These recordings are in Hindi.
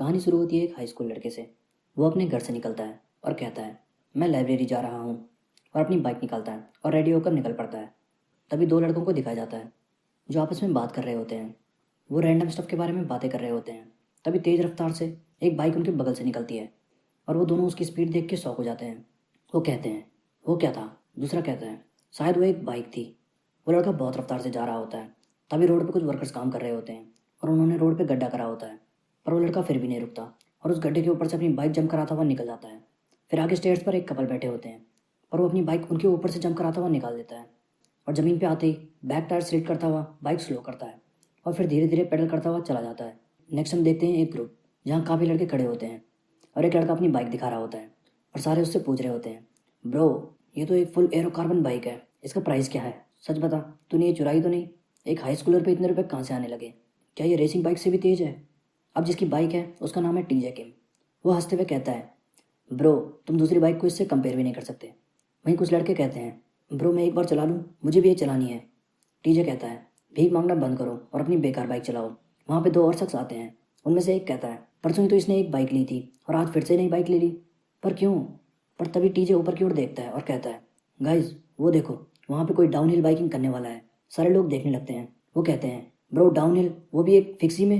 कहानी शुरू होती है एक हाई स्कूल लड़के से। वो अपने घर से निकलता है और कहता है, मैं लाइब्रेरी जा रहा हूँ। और अपनी बाइक निकालता है और रेडी होकर निकल पड़ता है। तभी दो लड़कों को दिखाया जाता है जो आपस में बात कर रहे होते हैं। वो रैंडम स्टफ के बारे में बातें कर रहे होते हैं। तभी तेज़ रफ्तार से एक बाइक उनके बगल से निकलती है और वो दोनों उसकी स्पीड देख के शॉक हो जाते हैं। वो कहते हैं, वो क्या था? दूसरा कहता है, शायद वो एक बाइक थी। वो लड़का बहुत रफ्तार से जा रहा होता है। तभी रोड पे कुछ वर्कर्स काम कर रहे होते हैं और उन्होंने रोड पे गड्ढा करा होता है। पर वो लड़का फिर भी नहीं रुकता और उस गड्ढे के ऊपर से अपनी बाइक जंप कराता हुआ निकल जाता है। फिर आगे स्टेयर्स पर एक कपल बैठे होते हैं पर वो अपनी बाइक उनके ऊपर से जंप कराता हुआ निकाल देता है और ज़मीन पे आते ही बैक टायर स्लिप करता हुआ बाइक स्लो करता है और फिर धीरे धीरे पेडल करता हुआ चला जाता है। नेक्स्ट हम देखते हैं एक ग्रुप जहाँ काफ़ी लड़के खड़े होते हैं और एक लड़का अपनी बाइक दिखा रहा होता है और सारे उससे पूछ रहे होते हैं, ब्रो ये तो एक फुल एरो कार्बन बाइक है, इसका प्राइस क्या है? सच बता, तूने ये चुराई तो नहीं? एक हाई स्कूलर पे इतने रुपए कहाँ से आने लगे? क्या ये रेसिंग बाइक से भी तेज़ है? अब जिसकी बाइक है उसका नाम है टीजे किम। वो हंसते हुए कहता है, ब्रो तुम दूसरी बाइक को इससे कंपेयर भी नहीं कर सकते। वहीं कुछ लड़के कहते हैं, ब्रो मैं एक बार चला लूँ, मुझे भी ये चलानी है। टीजे कहता है, भीख मांगना बंद करो और अपनी बेकार बाइक चलाओ। वहाँ पे दो और शख्स आते हैं। उनमें से एक कहता है, परसों ही तो इसने एक बाइक ली थी और आज फिर से नई बाइक ले ली, पर क्यों? पर तभी टीजे ऊपर की ओर देखता है और कहता है, गाइज वो देखो, वहाँ पे कोई डाउनहिल बाइकिंग करने वाला है। सारे लोग देखने लगते हैं। वो कहते हैं, ब्रो डाउनहिल, वो भी एक फिक्सी में?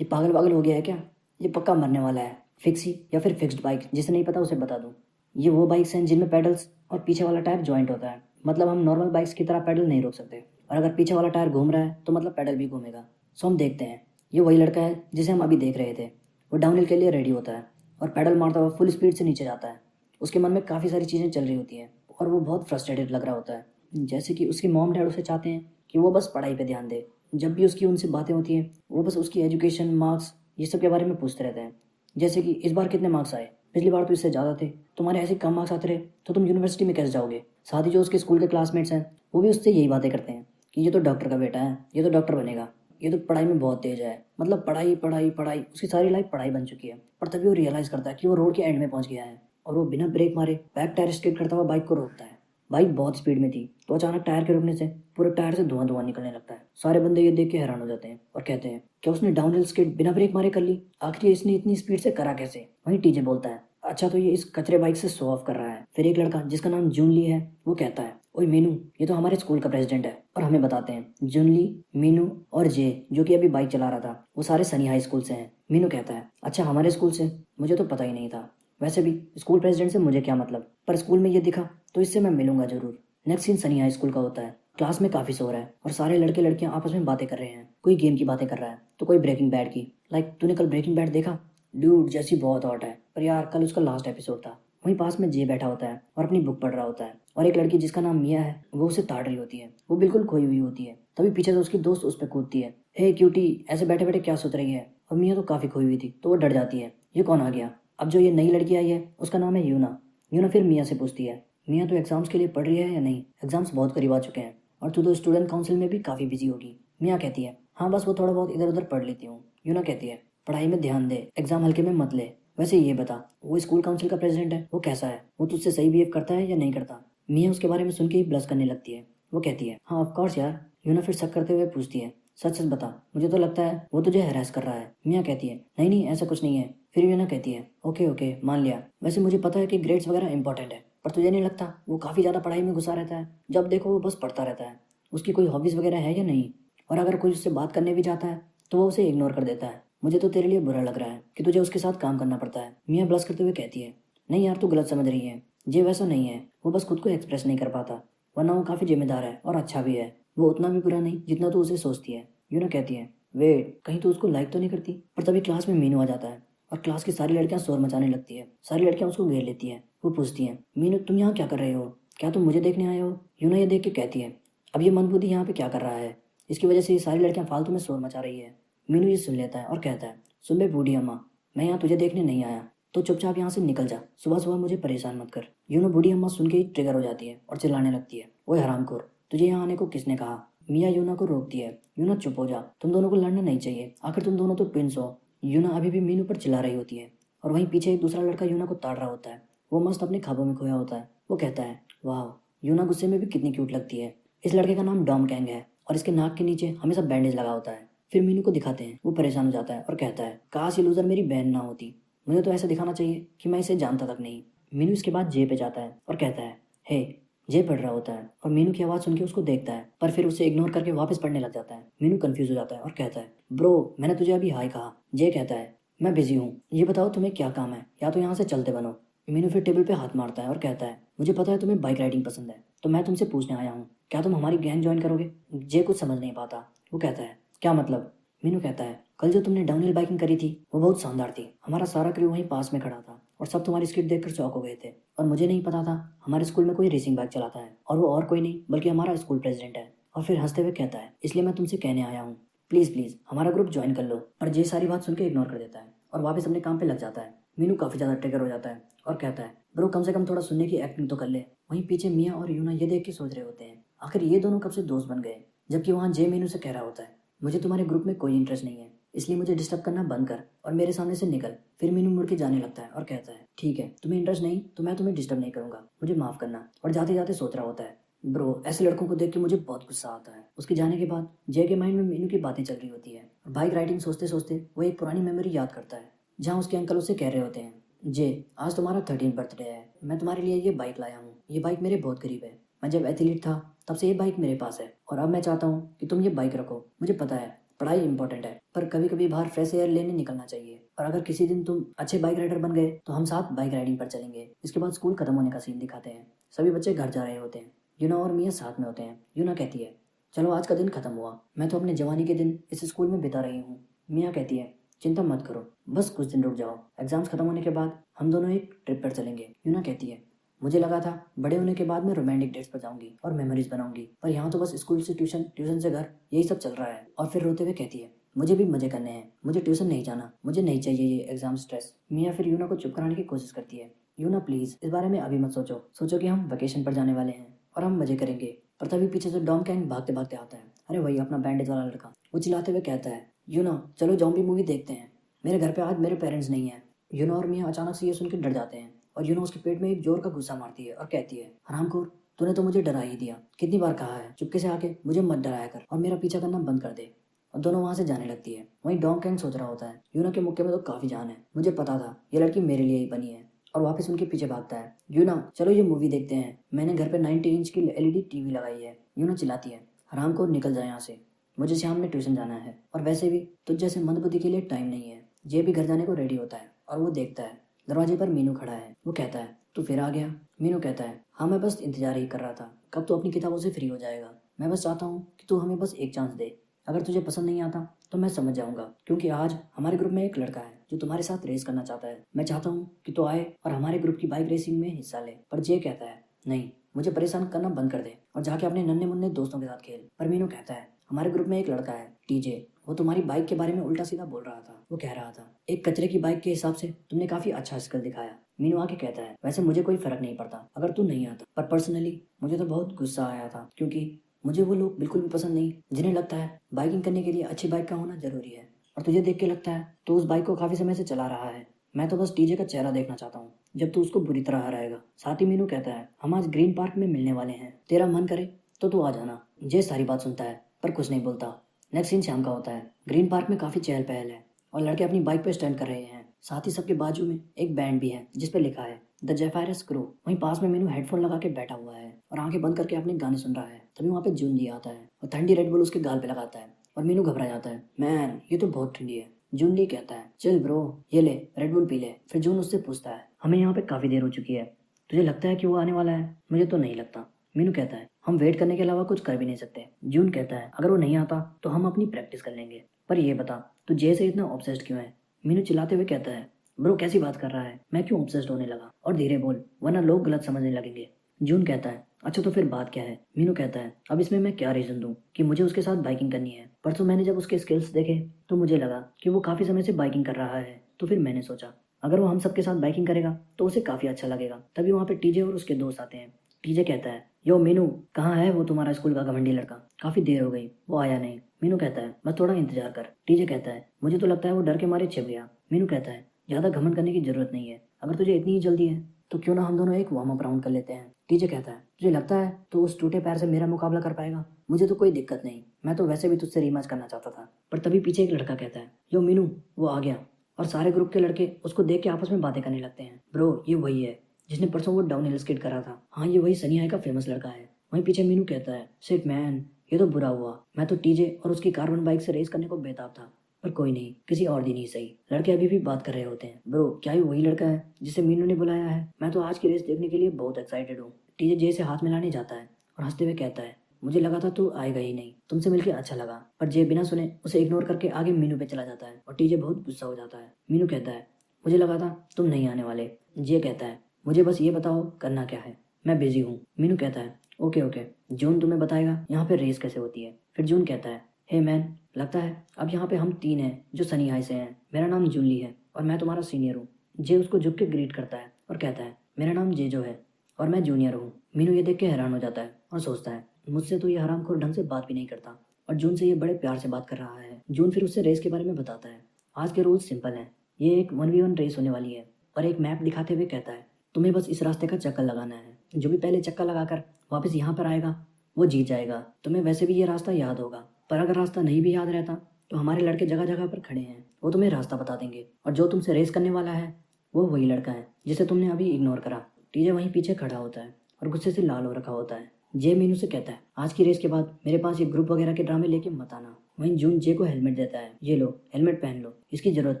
ये पागल पागल हो गया है क्या? ये पक्का मरने वाला है। फिक्सी या फिर फिक्स्ड बाइक, जिसे नहीं पता उसे बता दूँ। ये वो बाइक्स हैं जिनमें पेडल्स और पीछे वाला टायर जॉइंट होता है। मतलब हम नॉर्मल बाइक्स की तरह पेडल नहीं रोक सकते और अगर पीछे वाला टायर घूम रहा है तो मतलब पेडल भी घूमेगा। सो हम देखते हैं ये वही लड़का है जिसे हम अभी देख रहे थे। वो डाउनहिल के लिए रेडी होता है और पेडल मारता हुआ फुल स्पीड से नीचे जाता है। उसके मन में काफ़ी सारी चीज़ें चल रही होती हैं और वो बहुत फ्रस्ट्रेटेड लग रहा होता है। जैसे कि उसकी मॉम डैड उसे चाहते हैं कि वो बस पढ़ाई पे ध्यान दे। जब भी उसकी उनसे बातें होती हैं वो बस उसकी एजुकेशन, मार्क्स, ये सब के बारे में पूछते रहते हैं। जैसे कि इस बार कितने मार्क्स आए, पिछली बार तो इससे ज़्यादा थे, तुम्हारे ऐसे कम मार्क्स आते रहे तो तुम यूनिवर्सिटी में कैसे जाओगे? साथ ही जो उसके स्कूल के क्लासमेट्स हैं वो भी उससे यही बातें करते हैं कि ये तो डॉक्टर का बेटा है, ये तो डॉक्टर बनेगा, ये तो पढ़ाई में बहुत तेज है। मतलब पढ़ाई पढ़ाई पढ़ाई, उसकी सारी लाइफ पढ़ाई बन चुकी है। पर तभी वो रियलाइज़ करता है कि वो रोड के एंड में पहुंच गया है और वो बिना ब्रेक मारे बैक टायर स्किड करता हुआ बाइक को रोकता है। बाइक बहुत स्पीड में थी तो अचानक टायर के रुकने से पूरे टायर से धुआं धुआं निकलने लगता है। सारे बंदे ये देख के हैरान हो जाते हैं और कहते हैं, क्या उसने डाउनहिल स्किड बिना ब्रेक मारे कर ली? आखिर ये इसने इतनी स्पीड से करा कैसे? वहीं टीजे बोलता है, अच्छा तो ये इस कचरे बाइक से शो ऑफ कर रहा है। फिर एक लड़का जिसका नाम जूनली है वो कहता है, ओए मीनू, ये तो हमारे स्कूल का प्रेसिडेंट है। और हमें बताते हैं जूनली, मीनू और जे जो कि अभी बाइक चला रहा था वो सारे सनी हाई स्कूल से हैं। मीनू कहता है, अच्छा हमारे स्कूल से? मुझे तो पता ही नहीं था। वैसे भी स्कूल प्रेसिडेंट से मुझे क्या मतलब, पर स्कूल में ये दिखा तो इससे मैं मिलूंगा जरूर। Next scene Sunny high school का होता है। क्लास में काफ़ी शोर है और सारे लड़के लड़कियां आपस में बातें कर रहे हैं। कोई गेम की बातें कर रहा है तो कोई ब्रेकिंग बैड की। लाइक तूने कल ब्रेकिंग बैड देखा? ड्यूड जैसी बहुत हॉट है, पर यार कल उसका लास्ट एपिसोड था। वहीं पास में जे बैठा होता है और अपनी बुक पढ़ रहा होता है और एक लड़की जिसका नाम मिया है वो उसे ताड़ रही होती है। वो बिल्कुल खोई हुई होती है। तभी पीछे से उसकी दोस्त उस पर कूदती है, हे क्यूटी ऐसे बैठे बैठे क्या सोच रही है? और मिया तो काफ़ी खोई हुई थी तो वो डर जाती है, ये कौन आ गया? अब जो ये नई लड़की आई है उसका नाम है यूना। यूना फिर मिया से पूछती है, मिया तो एग्जाम्स के लिए पढ़ रही है या नहीं? एग्जाम्स बहुत करीब आ चुके हैं और तू तो स्टूडेंट काउंसिल में भी काफ़ी बिजी होगी। मिया कहती है, हाँ बस वो थोड़ा बहुत इधर उधर पढ़ लेती हूँ। यूना कहती है, पढ़ाई में ध्यान दे, एग्जाम हल्के में मत ले। वैसे ये बता, वो स्कूल काउंसिल का प्रेसिडेंट है, वो कैसा है? वो तुझसे सही बिहेव करता है या नहीं करता? मिया उसके बारे में सुन के ही ब्लश करने लगती है। वो कहती है, हाँ ऑफ कोर्स यार। यूना फिर शक करते हुए पूछती है, सच सच बता, मुझे तो लगता है वो तुझे हैरेस कर रहा है। मिया कहती है, नहीं नहीं ऐसा कुछ नहीं है। फिर यूना कहती है, ओके ओके मान लिया। वैसे मुझे पता है कि ग्रेड्स वगैरह इंपॉर्टेंट है, पर तुझे नहीं लगता वो काफ़ी ज़्यादा पढ़ाई में घुसा रहता है? जब देखो वो बस पढ़ता रहता है। उसकी कोई हॉबीज़ वगैरह है या नहीं? और अगर कोई उससे बात करने भी जाता है तो वो उसे इग्नोर कर देता है। मुझे तो तेरे लिए बुरा लग रहा है कि तुझे उसके साथ काम करना पड़ता है। मियाँ ब्लश करते हुए कहती है, नहीं यार तू गलत समझ रही है, ये वैसा नहीं है। वो बस खुद को एक्सप्रेस नहीं कर पाता, वरना वो काफ़ी जिम्मेदार है और अच्छा भी है। वो उतना भी बुरा नहीं जितना तू उसे सोचती है। यूना कहती है, वेट कहीं तू उसको लाइक तो नहीं करती? पर तभी क्लास में मीनू आ जाता है और क्लास की सारी लड़कियां शोर मचाने लगती है। सारी लड़कियां उसको घेर लेती हैं। वो पूछती हैं, मीनू तुम यहाँ क्या कर रहे हो? क्या तुम मुझे देखने आए हो? यूना ये देख के कहती है, अब ये मंदबुद्धि यहाँ पे क्या कर रहा है? इसकी वजह से ये सारी लड़कियां फालतू में शोर मचा रही है। मीनू ये सुन लेता है और कहता है, सुन बे बूढ़ी अम्मा, मैं यहाँ तुझे देखने नहीं आया, तो चुपचाप यहाँ से निकल जा। सुबह सुबह मुझे परेशान मत कर। यूनो बूढ़ी अम्मा सुन के ही ट्रिगर हो जाती है और चिल्लाने लगती है, ओए हरामखोर, तुझे यहाँ आने को किसने कहा? मिया यूना को रोकती है, यूना चुप हो जा, तुम दोनों को लड़ना नहीं चाहिए, आखिर तुम दोनों तो ट्विंस हो। यूना अभी भी मीनू पर चिल्ला रही होती है और वहीं पीछे एक दूसरा लड़का यूना को ताड़ रहा होता है। वो मस्त अपने ख्वाबों में खोया होता है। वो कहता है, वाह यूना गुस्से में भी कितनी क्यूट लगती है। इस लड़के का नाम डॉम कैंग है और इसके नाक के नीचे हमेशा बैंडेज लगा होता है। फिर मीनू को दिखाते हैं। वो परेशान हो जाता है और कहता है, काश ये लूजर मेरी बहन ना होती, मुझे तो ऐसा दिखाना चाहिए कि मैं इसे जानता तक नहीं। मीनू इसके बाद जे पे जाता है और कहता है, हे। जे पढ़ रहा होता है और मीनू की आवाज़ सुन के उसको देखता है, पर फिर उसे इग्नोर करके वापस पढ़ने लग जाता है। मीनू कंफ्यूज हो जाता है और कहता है, ब्रो मैंने तुझे अभी हाय कहा। जे कहता है, मैं बिजी हूँ, ये बताओ तुम्हें क्या काम है, या तो यहाँ से चलते बनो। मीनू फिर टेबल पे हाथ मारता है और कहता है, मुझे पता है तुम्हें बाइक राइडिंग पसंद है, तो मैं तुमसे पूछने आया हूँ, क्या तुम हमारी गैंग ज्वाइन करोगे? जे कुछ समझ नहीं पाता। वो कहता है, क्या मतलब? मीनू कहता है, कल जो तुमने डाउनहिल बाइकिंग करी थी वो बहुत शानदार थी। हमारा सारा क्रू वहीं पास में खड़ा था और सब तुम्हारी स्किट देखकर चौंक हो गए थे। और मुझे नहीं पता था हमारे स्कूल में कोई रेसिंग बाइक चलाता है, और वो और कोई नहीं बल्कि हमारा स्कूल प्रेसिडेंट है। और फिर हंसते हुए कहता है, इसलिए मैं तुमसे कहने आया हूँ, प्लीज़ प्लीज़ हमारा ग्रुप ज्वाइन कर लो। पर जे सारी बात सुन के इग्नोर कर देता है और वापस अपने काम पे लग जाता है। मीनू काफ़ी ज़्यादा ट्रिगर हो जाता है और कहता है, ब्रो कम से कम थोड़ा सुनने की एक्टिंग तो कर ले। वहीं पीछे मिया और यूना ये देख के सोच रहे होते हैं, आखिर ये दोनों कब से दोस्त बन गए। जबकि वहाँ जे मीनू से कह रहा होता है, मुझे तुम्हारे ग्रुप में कोई इंटरेस्ट नहीं है, इसलिए मुझे डिस्टर्ब करना बंद कर और मेरे सामने से निकल। फिर मीनू मुड़ के जाने लगता है और कहता है, ठीक है तुम्हें इंटरेस्ट नहीं तो मैं तुम्हें डिस्टर्ब नहीं करूंगा, मुझे माफ़ करना। और जाते जाते सोच रहा होता है, ब्रो ऐसे लड़कों को देख के मुझे बहुत गुस्सा आता है। उसके जाने के बाद जय के माइंड में मीनू की बातें चल रही होती है और बाइक राइडिंग सोचते सोचते वो एक पुरानी मेमोरी याद करता है, जहाँ उसके अंकल उससे कह रहे होते हैं, जे आज तुम्हारा 13th बर्थडे है, मैं तुम्हारे लिए ये बाइक लाया हूँ। ये बाइक मेरे बहुत करीब है, मैं जब एथलीट था तब से ये बाइक मेरे पास है, और अब मैं चाहता हूँ कि तुम ये बाइक रखो। मुझे पता है पढ़ाई इंपॉर्टेंट है, पर कभी कभी बाहर फ्रेश एयर लेने निकलना चाहिए। और अगर किसी दिन तुम अच्छे बाइक राइडर बन गए तो हम साथ बाइक राइडिंग पर चलेंगे। इसके बाद स्कूल खत्म होने का सीन दिखाते हैं। सभी बच्चे घर जा रहे होते हैं। यूना और मिया साथ में होते हैं। यूना कहती है, चलो आज का दिन खत्म हुआ, मैं तो अपने जवानी के दिन इस स्कूल में बिता रही हूँ। मिया कहती है, चिंता मत करो, बस कुछ दिन रुक जाओ, एग्जाम्स खत्म होने के बाद हम दोनों एक ट्रिप पर चलेंगे। यूना कहती है, मुझे लगा था बड़े होने के बाद मैं रोमांटिक डेट्स पर जाऊंगी और मेमोरीज बनाऊंगी, पर यहाँ तो बस स्कूल से ट्यूशन, ट्यूशन से घर, यही सब चल रहा है। और फिर रोते हुए कहती है, मुझे भी मजे करने हैं, मुझे ट्यूशन नहीं जाना, मुझे नहीं चाहिए ये एग्जाम स्ट्रेस। मिया फिर यूना को चुप कराने की कोशिश करती है, यूना प्लीज इस बारे में अभी मत सोचो, सोचो कि हम वेकेशन पर जाने वाले हैं और हम मजे करेंगे। पर तभी पीछे से डॉम कैंग भागते भागते आता है। अरे वही अपना बैंडेज वाला लड़का। वो चिल्लाते हुए कहता है, यूना चलो जॉम्बी मूवी देखते हैं, मेरे घर पे आज मेरे पेरेंट्स नहीं है। यूना और मिया अचानक से ये सुनकर डर जाते हैं और यूना उसके पेट में एक जोर का गुस्सा मारती है और कहती है, हरामखोर, तूने तो मुझे डरा ही दिया, कितनी बार कहा है चुपके से आके मुझे मत डराया कर और मेरा पीछा करना बंद कर दे। और दोनों वहाँ से जाने लगती है। वहीं डॉन्ग कैंग सोच रहा होता है, यूना के मुक्के में तो काफ़ी जान है, मुझे पता था ये लड़की मेरे लिए ही बनी है। और वापस उनके पीछे भागता है। यूना चलो ये मूवी देखते हैं, मैंने घर पे 90 इंच की एलईडी टीवी लगाई है। यूना चिल्लाती है, हराम को निकल जाए यहाँ से, मुझे शाम में ट्यूशन जाना है, और वैसे भी तुझ जैसे मंदबुद्धि के लिए टाइम नहीं है। जे भी घर जाने को रेडी होता है और वो देखता है दरवाजे पर मीनू खड़ा है। वो कहता है, तू फिर आ गया? मीनू कहता है, हाँ मैं बस इंतजार ही कर रहा था, कब तू अपनी किताबों से फ्री हो जाएगा। मैं बस चाहता हूँ कि तू हमें बस एक चांस दे, अगर तुझे पसंद नहीं आता तो मैं समझ जाऊंगा, क्योंकि आज हमारे ग्रुप में एक लड़का है जो तुम्हारे साथ रेस करना चाहता है। मैं चाहता हूँ कि तू आए और हमारे ग्रुप की बाइक रेसिंग में हिस्सा ले। पर जे कहता है, नहीं, मुझे परेशान करना बंद कर दे और जाके अपने नन्हे मुन्ने दोस्तों के साथ खेल। पर मीनू कहता है, हमारे ग्रुप में एक लड़का है टीजे, वो तुम्हारी बाइक के बारे में उल्टा सीधा बोल रहा था। वो कह रहा था, एक कचरे की बाइक के हिसाब से तुमने काफी अच्छा स्किल दिखाया। मीनू आके कहता है, वैसे मुझे कोई फर्क नहीं पड़ता अगर तू नहीं आता, पर पर्सनली मुझे तो बहुत गुस्सा आया था, क्योंकि मुझे वो लोग बिल्कुल भी पसंद नहीं जिन्हें लगता है बाइकिंग करने के लिए अच्छी बाइक का होना जरूरी है। और तुझे देख के लगता है तो उस बाइक को काफी समय से चला रहा है। मैं तो बस टीजे का चेहरा देखना चाहता हूँ जब तू उसको बुरी तरह हराएगा। साथ ही मीनू कहता है, हम आज ग्रीन पार्क में मिलने वाले हैं, तेरा मन करे तो तू आ जाना। जे सारी बात सुनता है पर कुछ नहीं बोलता। नेक्स्ट सीन शाम का होता है। ग्रीन पार्क में काफी चहल पहल है और लड़के अपनी बाइक पे स्टैंड कर रहे हैं। साथ ही सबके बाजू में एक बैंड भी है जिसपे लिखा है द जेफायरस क्रू। वहीं पास में मीनू हेडफोन लगा के बैठा हुआ है और आंखें बंद करके अपने गाने सुन रहा है। तभी वहाँ पे जून जी आता है और ठंडी रेड बुल उसके गाल पे लगाता है और मीनू घबरा जाता है, मैन ये तो बहुत ठंडी है। जून ली कहता है, चल ब्रो ये ले रेड बुल पी ले। फिर जून उससे पूछता है, हमें यहाँ पे काफी देर हो चुकी है, तुझे लगता है कि वो आने वाला है? मुझे तो नहीं लगता। मीनू कहता है, हम वेट करने के अलावा कुछ कर भी नहीं सकते। जून कहता है, अगर वो नहीं आता तो हम अपनी प्रैक्टिस कर लेंगे। पर ये बता तू जे से इतना ऑब्सेस्ड क्यों है? मीनू चिल्लाते हुए कहता है, ब्रो कैसी बात कर रहा है, मैं क्यों ऑब्सेस्ड होने लगा? और धीरे बोल वरना लोग गलत समझने लगेंगे। जून कहता है, अच्छा तो फिर बात क्या है? मीनू कहता है, अब इसमें मैं क्या रीजन दूं कि मुझे उसके साथ बाइकिंग करनी है। परसों मैंने जब उसके स्किल्स देखे तो मुझे लगा कि वो काफी समय से बाइकिंग कर रहा है, तो फिर मैंने सोचा अगर वो हम सबके साथ बाइकिंग करेगा तो उसे काफी अच्छा लगेगा। तभी वहाँ पे टीजे और उसके दोस्त आते हैं। टीजे कहता है, यो मीनू कहाँ है वो तुम्हारा स्कूल का घमंडी लड़का? काफी देर हो गई वो आया नहीं। मीनू कहता है, बस थोड़ा इंतजार कर। टीजे कहता है, मुझे तो लगता है वो डर के मारे छिप गया। मीनू कहता है, ज्यादा घमंड करने की जरूरत नहीं है, अगर तुझे इतनी ही जल्दी है तो क्यों ना हम दोनों एक वार्म अप राउंड कर लेते हैं। टीजे कहता है तुझे लगता है तो उस टूटे पैर से मेरा मुकाबला कर पाएगा? मुझे तो कोई दिक्कत नहीं, मैं तो वैसे भी तुझसे रीमैच करना चाहता था। पर तभी पीछे एक लड़का कहता है यो मीनू, वो आ गया। और सारे ग्रुप के लड़के उसको देख के आपस में बातें करने लगते हैं। ब्रो ये वही है जिसने परसों वो डाउन हिल स्केट करा था। हाँ ये वही सनी हाई का फेमस लड़का है। वहीं पीछे मीनू कहता है शिट मैन, ये तो बुरा हुआ, मैं तो टीजे और उसकी कार्बन बाइक से रेस करने को बेताब था। पर कोई नहीं, किसी और दिन ही सही। लड़के अभी भी बात कर रहे होते हैं। ब्रो क्या ये वही लड़का है जिसे मीनू ने बुलाया है? मैं तो आज की रेस देखने के लिए बहुत एक्साइटेड हूँ। टीजे जे से हाथ मिलाने जाता है और हंसते हुए कहता है मुझे लगा था तू आएगा ही नहीं, तुमसे मिलकर अच्छा लगा। पर जे बिना सुने उसे इग्नोर करके आगे मीनू पे चला जाता है और टीजे बहुत गुस्सा हो जाता है। मीनू कहता है मुझे लगा था तुम नहीं आने वाले। जे कहता है मुझे बस ये बताओ करना क्या है, मैं बिजी हूँ। मीनू कहता है ओके ओके, जून तुम्हें बताएगा यहाँ पे रेस कैसे होती है। फिर जून कहता है हे मैन, लगता है अब यहाँ पे हम 3 हैं जो सनी हाई से हैं। मेरा नाम जूनली है और मैं तुम्हारा सीनियर हूँ। जे उसको झुक के ग्रीट करता है और कहता है मेरा नाम जेजो है और मैं जूनियर हूँ। मीनू ये देख के हैरान हो जाता है और सोचता है मुझसे तो ये हरामखोर ढंग से बात भी नहीं करता और जून से ये बड़े प्यार से बात कर रहा है। जून फिर उससे रेस के बारे में बताता है। आज के रूल्स सिंपल हैं, ये एक 1v1 रेस होने वाली है। और एक मैप दिखाते हुए कहता है तुम्हें बस इस रास्ते का चक्कर लगाना है, जो भी पहले चक्कर लगाकर वापस यहाँ पर आएगा वो जीत जाएगा। तुम्हें वैसे भी ये रास्ता याद होगा, पर अगर रास्ता नहीं भी याद रहता तो हमारे लड़के जगह जगह पर खड़े हैं, वो तुम्हें रास्ता बता देंगे। और जो तुमसे रेस करने वाला है वो वही लड़का है जिसे तुमने अभी इग्नोर करा। टीजे वहीं पीछे खड़ा होता है और गुस्से से लाल हो रखा होता है। जे मीनू से कहता है आज की रेस के बाद मेरे पास ये ग्रुप वगैरह के ड्रामे लेके मत आना। वहीं जून जे को हेलमेट देता है, ये लो हेलमेट पहन लो, इसकी जरूरत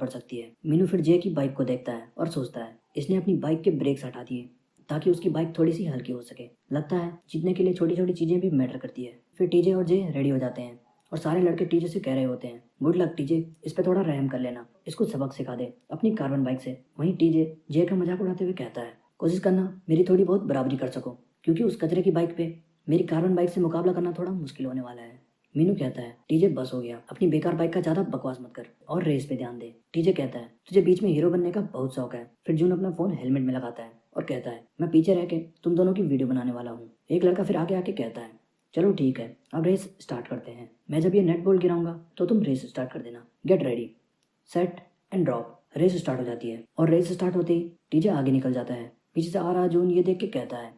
पड़ सकती है। मीनू फिर जे की बाइक को देखता है और सोचता है इसने अपनी बाइक के ब्रेक्स हटा दिए ताकि उसकी बाइक थोड़ी सी हल्की हो सके। लगता है जीतने के लिए छोटी छोटी चीजें भी मैटर करती है। फिर टीजे और जे रेडी हो जाते हैं और सारे लड़के टीजे से कह रहे होते हैं गुड लक टीजे, इस पे थोड़ा रहम कर लेना, इसको सबक सिखा दे अपनी कार्बन बाइक से। वहीं टीजे जे का मजाक उड़ाते हुए कहता है कोशिश करना मेरी थोड़ी बहुत बराबरी कर सको, क्योंकि उस कचरे की बाइक पे मेरी कार्बन बाइक से मुकाबला करना थोड़ा मुश्किल होने वाला है। मीनू कहता है टीजे बस हो गया, अपनी बेकार बाइक का ज्यादा बकवास मत कर और रेस पे ध्यान दे। टीजे कहता है तुझे बीच में हीरो बनने का बहुत शौक है। फिर जून अपना फोन हेलमेट में लगाता है और कहता है मैं पीछे रह के तुम दोनों की वीडियो बनाने वाला हूँ। एक लड़का फिर आगे आके कहता है चलो ठीक है अब रेस स्टार्ट करते हैं, मैं जब ये नेट बॉल गिराऊंगा तो तुम रेस स्टार्ट कर देना। Get ready set and drop. Race start हो जाती है और रेस स्टार्ट होते ही टीजे आगे निकल जाता है। पीछे से आ रहा जून ये देख के कहता है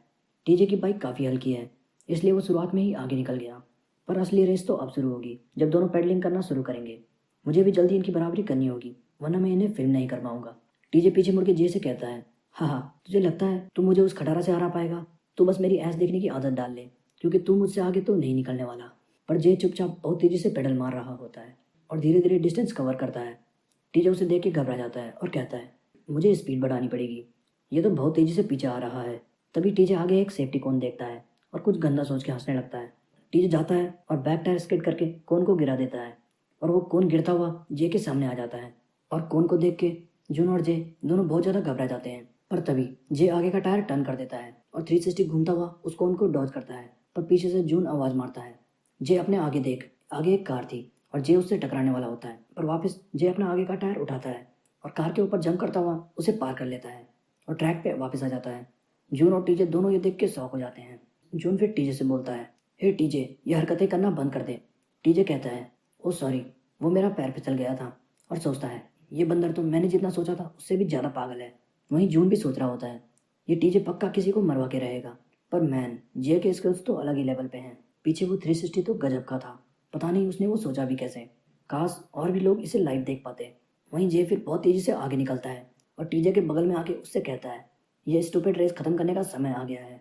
टीजे की बाइक काफ़ी हल्की है इसलिए वो शुरुआत में ही आगे निकल गया, पर असली रेस तो अब शुरू होगी जब दोनों पेडलिंग करना शुरू करेंगे। मुझे भी जल्दी इनकी बराबरी करनी होगी वरना मैं इन्हें फिल्म नहीं कर पाऊंगा। टीजे पीछे मुड़ के जे से कहता है हाँ तुझे लगता है तू मुझे उस खटारा से हरा पाएगा? तू बस मेरी ऐस देखने की आदत डाल ले, क्योंकि तू मुझसे आगे तो नहीं निकलने वाला। पर जे चुपचाप बहुत तेजी से पेडल मार रहा होता है और धीरे धीरे डिस्टेंस कवर करता है। टीजे उसे देख के घबरा जाता है और कहता है मुझे स्पीड बढ़ानी पड़ेगी, ये तो बहुत तेजी से पीछे आ रहा है। तभी टीजे आगे एक सेफ्टी कोन देखता है और कुछ गंदा सोच के हंसने लगता है। टीजे जाता है और बैक टायर स्किड करके कोन को गिरा देता है और वो कोन गिरता हुआ जे के सामने आ जाता है। और कोन को देख के जून और जे दोनों बहुत ज़्यादा घबरा जाते हैं। पर तभी जे आगे का टायर टर्न कर देता है और 360 घूमता हुआ उस कोन को डॉज करता है। पर पीछे से जून आवाज़ मारता है जे अपने आगे देख, आगे एक कार थी और जे उससे टकराने वाला होता है। पर वापस जे अपना आगे का टायर उठाता है और कार के ऊपर जंप करता हुआ उसे पार कर लेता है और ट्रैक पे वापस आ जाता है। जून और टीजे दोनों ये देख के शॉक हो जाते हैं। जून फिर टीजे से बोलता है हे टीजे, ये हरकतें करना बंद कर दे। टीजे कहता है ओ सॉरी, वो मेरा पैर फिसल गया था। और सोचता है ये बंदर तो मैंने जितना सोचा था उससे भी ज़्यादा पागल है। वहीं जून भी सोच रहा होता है ये टीजे पक्का किसी को मरवा के रहेगा। पर मैन, जे के स्किल्स तो अलग ही लेवल पे हैं। पीछे वो 360 तो गजब का था, पता नहीं उसने वो सोचा भी कैसे। काश और भी लोग इसे लाइव देख पाते। वहीं जे फिर बहुत तेज़ी से आगे निकलता है और टीजे के बगल में आके उससे कहता है ये स्टूपिड रेस खत्म करने का समय आ गया है।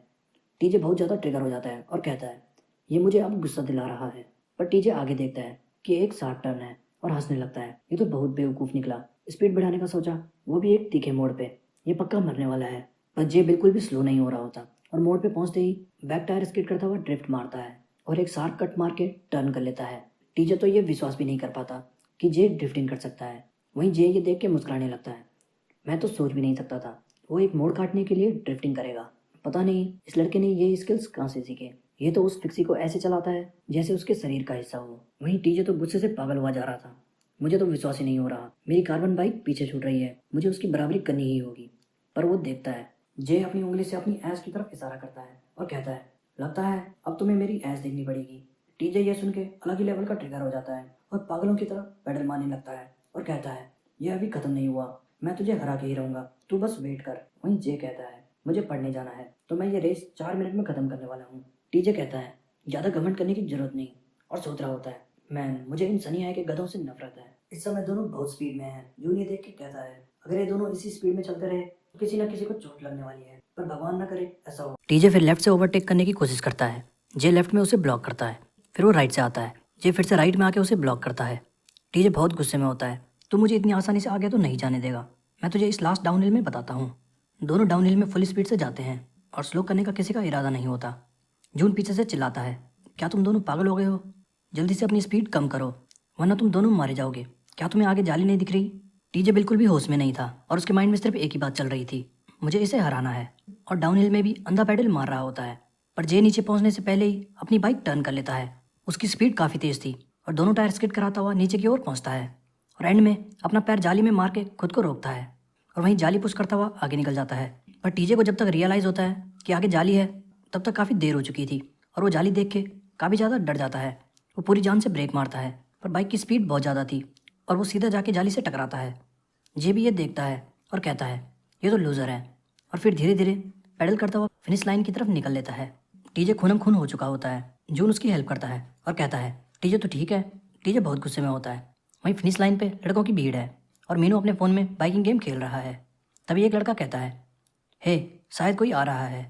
टीजे बहुत ज़्यादा ट्रिगर हो जाता है और कहता है ये मुझे अब गुस्सा दिला रहा है। पर टीजे आगे देखता है कि एक शार्प टर्न है और हंसने लगता है। ये तो बहुत बेवकूफ़ निकला, स्पीड बढ़ाने का सोचा, वो भी एक तीखे मोड़ पे, ये पक्का मरने वाला है। पर जे बिल्कुल भी स्लो नहीं हो रहा होता और मोड़ पे पहुंचते ही बैक टायर स्किड करता हुआ ड्रिफ्ट मारता है और एक शार्प कट मार के टर्न कर लेता है। टीजे तो ये विश्वास भी नहीं कर पाता कि जे ड्रिफ्टिंग कर सकता है। वहीं जे ये देख के मुस्कुराने लगता है। मैं तो सोच भी नहीं सकता था वो एक मोड़ काटने के लिए ड्रिफ्टिंग करेगा। पता नहीं इस लड़के ने ये स्किल्स कहाँ से सीखे। ये तो उस फिक्सी को ऐसे चलाता है जैसे उसके शरीर का हिस्सा हो। वहीं टीजे तो गुस्से से पागल हुआ जा रहा था। मुझे तो विश्वास ही नहीं हो रहा, मेरी कार्बन बाइक पीछे छूट रही है, मुझे उसकी बराबरी करनी ही होगी। पर वो देखता है जे अपनी उंगली से अपनी ऐश की तरफ इशारा करता है और कहता है लगता है अब तुम्हें मेरी ऐश देखनी पड़ेगी। टीजे ये सुन के अलग ही लेवल का ट्रिगर हो जाता है और पागलों की तरफ पेडल मारने लगता है और कहता है यह अभी खत्म नहीं हुआ, मैं तुझे हरा के ही रहूंगा, तू बस वेट कर। वहीं जे कहता है मुझे पढ़ने जाना है, तो मैं ये रेस 4 मिनट में ख़त्म करने वाला हूँ। टीजे कहता है, ज़्यादा घमंड करने की जरूरत नहीं, और सोच रहा होता है, मैन मुझे इन सनी हाई के गधों से नफरत है। इस समय दोनों बहुत स्पीड में हैं। जून ये देख के कहता है, अगर ये दोनों इसी स्पीड में चलते रहे तो किसी न किसी को चोट लगने वाली है, पर भगवान ना करे ऐसा हो। टीजे फिर लेफ्ट से ओवरटेक करने की कोशिश करता है। जे लेफ्ट में उसे ब्लॉक करता है। फिर वो राइट से आता है। जे फिर से राइट में आके उसे ब्लॉक करता है। टीजे बहुत गुस्से में होता है, तू मुझे इतनी आसानी से आगे तो नहीं जाने देगा। मैं तुझे इस लास्ट डाउनहिल में बताता हूँ। दोनों डाउनहिल में फुल स्पीड से जाते हैं और स्लो करने का किसी का इरादा नहीं होता। जून पीछे से चिल्लाता है, क्या तुम दोनों पागल हो गए हो? जल्दी से अपनी स्पीड कम करो, वरना तुम दोनों मारे जाओगे। क्या तुम्हें आगे जाली नहीं दिख रही? टीजे बिल्कुल भी होश में नहीं था और उसके माइंड में सिर्फ एक ही बात चल रही थी, मुझे इसे हराना है। और डाउनहिल में भी अंधा पैडल मार रहा होता है, पर जे नीचे पहुंचने से पहले ही अपनी बाइक टर्न कर लेता है। उसकी स्पीड काफ़ी तेज़ थी और दोनों टायर स्किड कराता हुआ नीचे की ओर पहुंचता है और एंड में अपना पैर जाली में मार के खुद को रोकता है और वहीं जाली पुश करता हुआ आगे निकल जाता है। पर टीजे को जब तक रियलाइज़ होता है कि आगे जाली है, तब तक काफ़ी देर हो चुकी थी और वो जाली देख के काफ़ी ज़्यादा डर जाता है। वो पूरी जान से ब्रेक मारता है, पर बाइक की स्पीड बहुत ज़्यादा थी और वो सीधा जाके जाली से टकराता है। जे भी ये देखता है और कहता है, ये तो लूज़र है, और फिर धीरे धीरे पैडल करता हुआ फिनिश लाइन की तरफ निकल लेता है। टीजे खूनम खून हो चुका होता है। जून उसकी हेल्प करता है और कहता है, टीजे तो ठीक है। टीजे बहुत गुस्से में होता है। वहीं फिनिश लाइन पे लड़कों की भीड़ है और मीनू अपने फ़ोन में बाइकिंग गेम खेल रहा है। तभी एक लड़का कहता है, हे शायद कोई आ रहा है।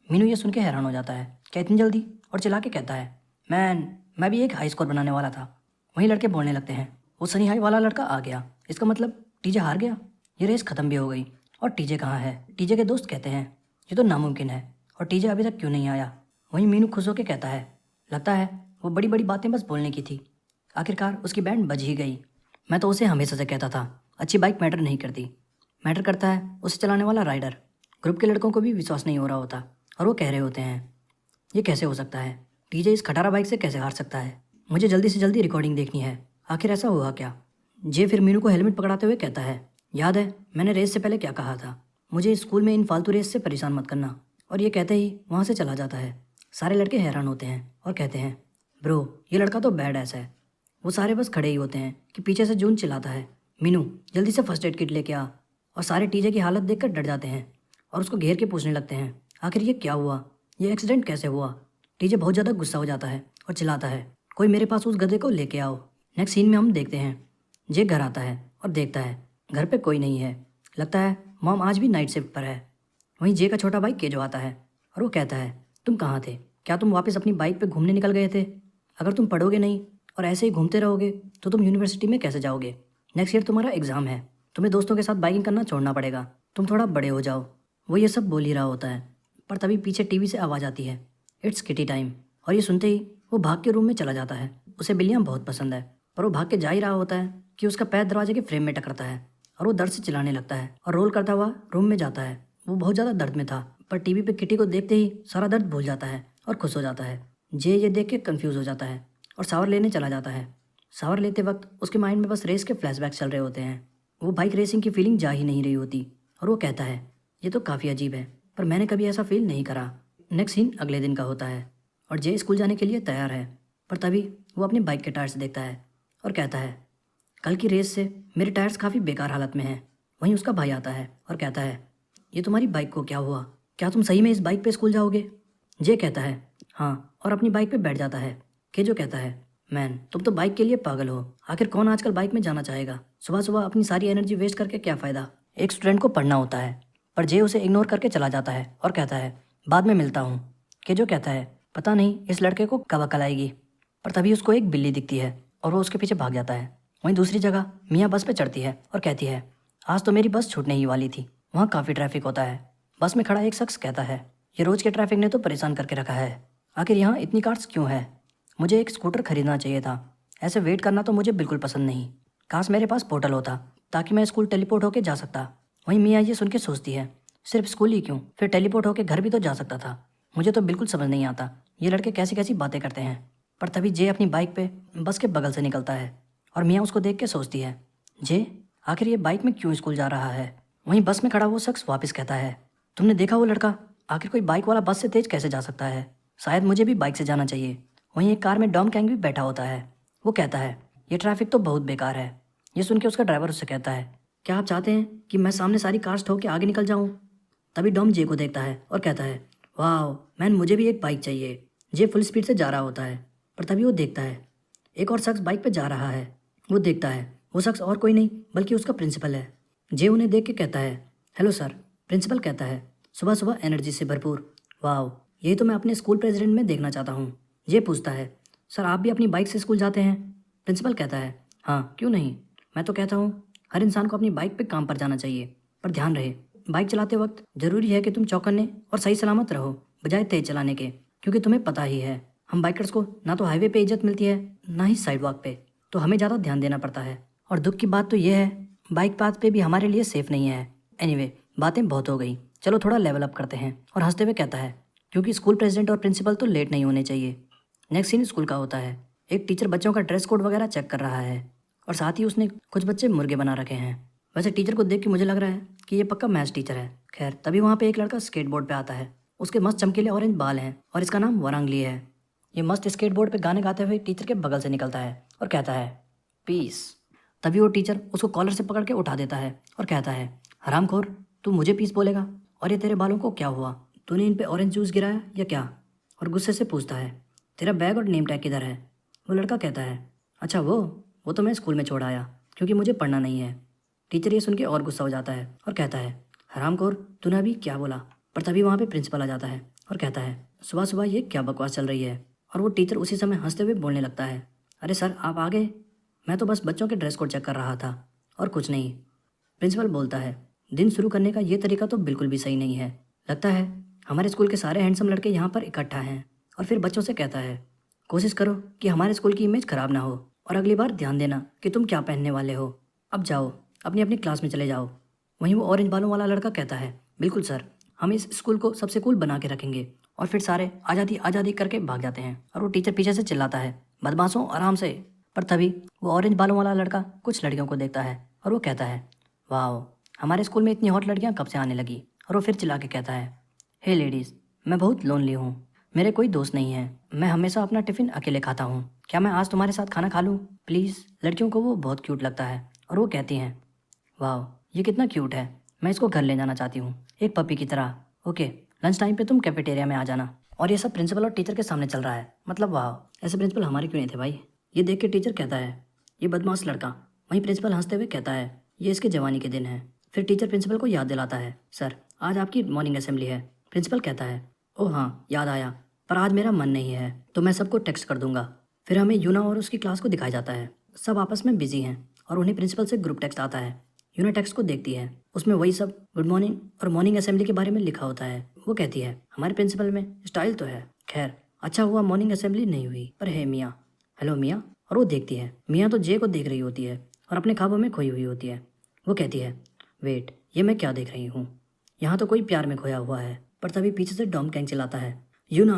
मीनू ये सुन के हैरान हो जाता है, क्या इतनी जल्दी? और चिल्ला के कहता है, मैं भी एक हाई स्कोर बनाने वाला था। वहीं लड़के बोलने लगते हैं, वो सनी हाई वाला लड़का आ गया, इसका मतलब टीजे हार गया। ये रेस ख़त्म भी हो गई और टीजे कहाँ है? टीजे के दोस्त कहते हैं, ये तो नामुमकिन है और टीजे अभी तक क्यों नहीं आया? वहीं मीनू खुश होकर कहता है, लगता है वो बड़ी बड़ी बातें बस बोलने की थी, आखिरकार उसकी बैंड बज ही गई। मैं तो उसे हमेशा से कहता था, अच्छी बाइक मैटर नहीं करती, मैटर करता है उसे चलाने वाला राइडर। ग्रुप के लड़कों को भी विश्वास नहीं हो रहा होता और वो कह रहे होते हैं, ये कैसे हो सकता है? टीजे इस खटारा बाइक से कैसे हार सकता है? मुझे जल्दी से जल्दी रिकॉर्डिंग देखनी है, आखिर ऐसा हुआ क्या? जे फिर मीनू को हेलमेट पकड़ाते हुए कहता है, याद है मैंने रेस से पहले क्या कहा था? मुझे स्कूल में इन फालतू रेस से परेशान मत करना। और ये कहते ही वहाँ से चला जाता है। सारे लड़के हैरान होते हैं और कहते हैं, ब्रो ये लड़का तो बैड ऐसा है। वो सारे बस खड़े ही होते हैं कि पीछे से जून चिल्लाता है, मीनू जल्दी से फर्स्ट एड किट लेके आ। और सारे टीजे की हालत देखकर डर जाते हैं और उसको घेर के पूछने लगते हैं, आखिर ये क्या हुआ? ये एक्सीडेंट कैसे हुआ? टीजे बहुत ज़्यादा गुस्सा हो जाता है और चिल्लाता है, कोई मेरे पास उस गधे को लेके आओ। नेक्स्ट सीन में हम देखते हैं, जे घर आता है और देखता है घर पे कोई नहीं है। लगता है मॉम आज भी नाइट शिफ्ट पर है। वहीं जे का छोटा भाई केजो आता है और वो कहता है, तुम कहाँ थे? क्या तुम वापस अपनी बाइक पे घूमने निकल गए थे? अगर तुम पढ़ोगे नहीं और ऐसे ही घूमते रहोगे तो तुम यूनिवर्सिटी में कैसे जाओगे? नेक्स्ट ईयर तुम्हारा एग्ज़ाम है, तुम्हें दोस्तों के साथ बाइकिंग करना छोड़ना पड़ेगा, तुम थोड़ा बड़े हो जाओ। वो ये सब बोल ही रहा होता है, पर तभी पीछे टीवी से आवाज़ आती है, इट्स किटी टाइम। और ये सुनते ही वो भाग के रूम में चला जाता है। उसे बिल्लियाँ बहुत पसंद है, पर वो भाग के जा ही रहा होता है कि उसका पैर दरवाजे के फ्रेम में टकराता है और वो दर्द से चिल्लाने लगता है और रोल करता हुआ रूम में जाता है। वो बहुत ज़्यादा दर्द में था, पर टीवी पे किटी को देखते ही सारा दर्द भूल जाता है और खुश हो जाता है। जे ये देख के कन्फ्यूज़ हो जाता है और शावर लेने चला जाता है। शावर लेते वक्त उसके माइंड में बस रेस के फ्लैशबैक चल रहे होते हैं। वो बाइक रेसिंग की फीलिंग जा ही नहीं रही होती और वो कहता है, ये तो काफ़ी अजीब है, पर मैंने कभी ऐसा फील नहीं करा। नेक्स्ट सीन अगले दिन का होता है और जे स्कूल जाने के लिए तैयार है, पर तभी वो अपनी बाइक के टायर्स देखता है और कहता है, कल की रेस से मेरे टायर्स काफ़ी बेकार हालत में हैं। वहीं उसका भाई आता है और कहता है, ये तुम्हारी बाइक को क्या हुआ? क्या तुम सही में इस बाइक पे स्कूल जाओगे? जे कहता है, हाँ, और अपनी बाइक पे बैठ जाता है। केजो कहता है, मैन तुम तो बाइक के लिए पागल हो, आखिर कौन आजकल बाइक में जाना चाहेगा? सुबह सुबह अपनी सारी एनर्जी वेस्ट करके क्या फ़ायदा? एक स्टूडेंट को पढ़ना होता है, पर जे उसे इग्नोर करके चला जाता है और कहता है, बाद में मिलता हूँ। केजो कहता है, पता नहीं इस लड़के को कब अकल आएगी। पर तभी उसको एक बिल्ली दिखती है और वो उसके पीछे भाग जाता है। वहीं दूसरी जगह मियाँ बस पे चढ़ती है और कहती है, आज तो मेरी बस छूटने ही वाली थी। वहाँ काफ़ी ट्रैफिक होता है। बस में खड़ा एक शख्स कहता है, ये रोज़ के ट्रैफिक ने तो परेशान करके रखा है, आखिर यहाँ इतनी कार्स क्यों है? मुझे एक स्कूटर खरीदना चाहिए था, ऐसे वेट करना तो मुझे बिल्कुल पसंद नहीं। काश मेरे पास पोर्टल होता ताकि मैं स्कूल टेलीपोर्ट होकर जा सकता। वहीं मियाँ ये सुन के सोचती है, सिर्फ स्कूल ही क्यों, फिर टेलीपोर्ट होकर घर भी तो जा सकता था। मुझे तो बिल्कुल समझ नहीं आता ये लड़के कैसी कैसी बातें करते हैं। पर तभी जे अपनी बाइक पे बस के बगल से निकलता है और मियाँ उसको देख के सोचती है, जे आखिर ये बाइक में क्यों स्कूल जा रहा है? वहीं बस में खड़ा वो शख्स वापस कहता है, तुमने देखा वो लड़का? आखिर कोई बाइक वाला बस से तेज कैसे जा सकता है? शायद मुझे भी बाइक से जाना चाहिए। वहीं एक कार में डॉम कैंग भी बैठा होता है। वो कहता है, ये ट्रैफिक तो बहुत बेकार है। ये सुन के उसका ड्राइवर उससे कहता है, क्या आप चाहते हैं कि मैं सामने सारी कार्स ठोक के आगे निकल जाऊँ? तभी डॉम जे को देखता है और कहता है, वाह मैन, मुझे भी एक बाइक चाहिए। जे फुल स्पीड से जा रहा होता है, पर तभी वो देखता है एक और शख्स बाइक पे जा रहा है। वो देखता है वो शख्स और कोई नहीं बल्कि उसका प्रिंसिपल है। जे उन्हें देख के कहता है, हेलो सर। प्रिंसिपल कहता है, सुबह सुबह एनर्जी से भरपूर, वाह, यही तो मैं अपने स्कूल प्रेसिडेंट में देखना चाहता हूँ। जे पूछता है, सर आप भी अपनी बाइक से स्कूल जाते हैं? प्रिंसिपल कहता है, हाँ क्यों नहीं, मैं तो कहता हूँ हर इंसान को अपनी बाइक पे काम पर जाना चाहिए, पर ध्यान रहे बाइक चलाते वक्त जरूरी है कि तुम चौकन्ने और सही सलामत रहो बजाय तेज चलाने के, क्योंकि तुम्हें पता ही है हम बाइकर्स को ना तो हाईवे पे इज्जत मिलती है ना ही साइड वॉक पे, तो हमें ज़्यादा ध्यान देना पड़ता है। और दुख की बात तो यह है बाइक पाथ पे भी हमारे लिए सेफ नहीं है। एनीवे, बातें बहुत हो गई, चलो थोड़ा लेवल अप करते हैं। और हंसते हुए कहता है, क्योंकि स्कूल प्रेसिडेंट और प्रिंसिपल तो लेट नहीं होने चाहिए। नेक्स्ट सीन स्कूल का होता है। एक टीचर बच्चों का ड्रेस कोड वगैरह चेक कर रहा है और साथ ही उसने कुछ बच्चे मुर्गे बना रखे हैं। वैसे टीचर को देख के मुझे लग रहा है कि ये पक्का मैथ्स टीचर है। खैर, तभी वहाँ पे एक लड़का स्केटबोर्ड पे आता है। उसके मस्त चमकीले ऑरेंज बाल हैं और इसका नाम वरांगली है। ये मस्त स्केटबोर्ड पे गाने गाते हुए टीचर के बगल से निकलता है और कहता है, पीस। तभी वो टीचर उसको कॉलर से पकड़ के उठा देता है और कहता है, हरामखोर, तू मुझे पीस बोलेगा? और ये तेरे बालों को क्या हुआ? तूने इन पे ऑरेंज जूस गिराया या क्या? और गुस्से से पूछता है, तेरा बैग और नेम टैग किधर है? वो लड़का कहता है, अच्छा वो तो मैं स्कूल में छोड़ आया क्योंकि मुझे पढ़ना नहीं है। टीचर ये सुन के और गुस्सा हो जाता है और कहता है, हरामखोर, तूने अभी क्या बोला? पर तभी वहाँ पे प्रिंसिपल आ जाता है और कहता है, सुबह सुबह ये क्या बकवास चल रही है? और वो टीचर उसी समय हंसते हुए बोलने लगता है, अरे सर आप आ गए, मैं तो बस बच्चों के ड्रेस कोड चेक कर रहा था और कुछ नहीं। प्रिंसिपल बोलता है, दिन शुरू करने का ये तरीका तो बिल्कुल भी सही नहीं है। लगता है हमारे स्कूल के सारे हैंडसम लड़के यहाँ पर इकट्ठा हैं। और फिर बच्चों से कहता है, कोशिश करो कि हमारे स्कूल की इमेज खराब ना हो और अगली बार ध्यान देना कि तुम क्या पहनने वाले हो। अब जाओ अपनी अपनी क्लास में चले जाओ। वहीं वो ऑरेंज बालों वाला लड़का कहता है, बिल्कुल सर, हम इस स्कूल को सबसे कूल बना के रखेंगे। और फिर सारे आज़ादी आज़ादी करके भाग जाते हैं और वो टीचर पीछे से चिल्लाता है, बदमाशों आराम से। पर तभी वो ऑरेंज बालों वाला लड़का कुछ लड़कियों को देखता है और वो कहता है, वाह, हमारे स्कूल में इतनी हॉट लड़कियां कब से आने लगी? और वो फिर चिल्ला के कहता है, हे लेडीज़, मैं बहुत लोनली हूँ, मेरे कोई दोस्त नहीं है, मैं हमेशा अपना टिफ़िन अकेले खाता हूँ, क्या मैं आज तुम्हारे साथ खाना खा लूँ प्लीज़? लड़कियों को वो बहुत क्यूट लगता है और वो कहती हैं, वाह, ये कितना क्यूट है, मैं इसको घर ले जाना चाहती हूँ एक पपी की तरह। ओके, लंच टाइम पे तुम कैफेटेरिया में आ जाना। और ये सब प्रिंसिपल और टीचर के सामने चल रहा है, मतलब वाह, ऐसे प्रिंसिपल हमारे क्यों नहीं थे भाई? ये देख के टीचर कहता है, ये बदमाश लड़का। वहीं प्रिंसिपल हंसते हुए कहता है, ये इसके जवानी के दिन है। फिर टीचर प्रिंसिपल को याद दिलाता है, सर आज आपकी मॉर्निंग असेंबली है। प्रिंसिपल कहता है, ओह हाँ याद आया, पर आज मेरा मन नहीं है तो मैं सबको टेक्स्ट कर दूंगा। फिर हमें यूना और उसकी क्लास को दिखाया जाता है। सब आपस में बिजी हैं और उन्हें प्रिंसिपल से ग्रुप टेक्स्ट आता है। यूना टेक्स्ट को देखती है, उसमें वही सब गुड मॉर्निंग और मॉर्निंग असेंबली के बारे में लिखा होता है। वो कहती है, हमारे प्रिंसिपल में स्टाइल तो है। खैर, अच्छा हुआ मॉर्निंग असेंबली नहीं हुई। पर है मियाँ, हेलो मियाँ। और वो देखती है, मियाँ तो जे को देख रही होती है और अपने ख्वाबों में खोई हुई होती है। वो कहती है, वेट, ये मैं क्या देख रही हूँ? यहाँ तो कोई प्यार में खोया हुआ है। पर तभी पीछे से डॉम कैंग चिल्लाता है, यूना।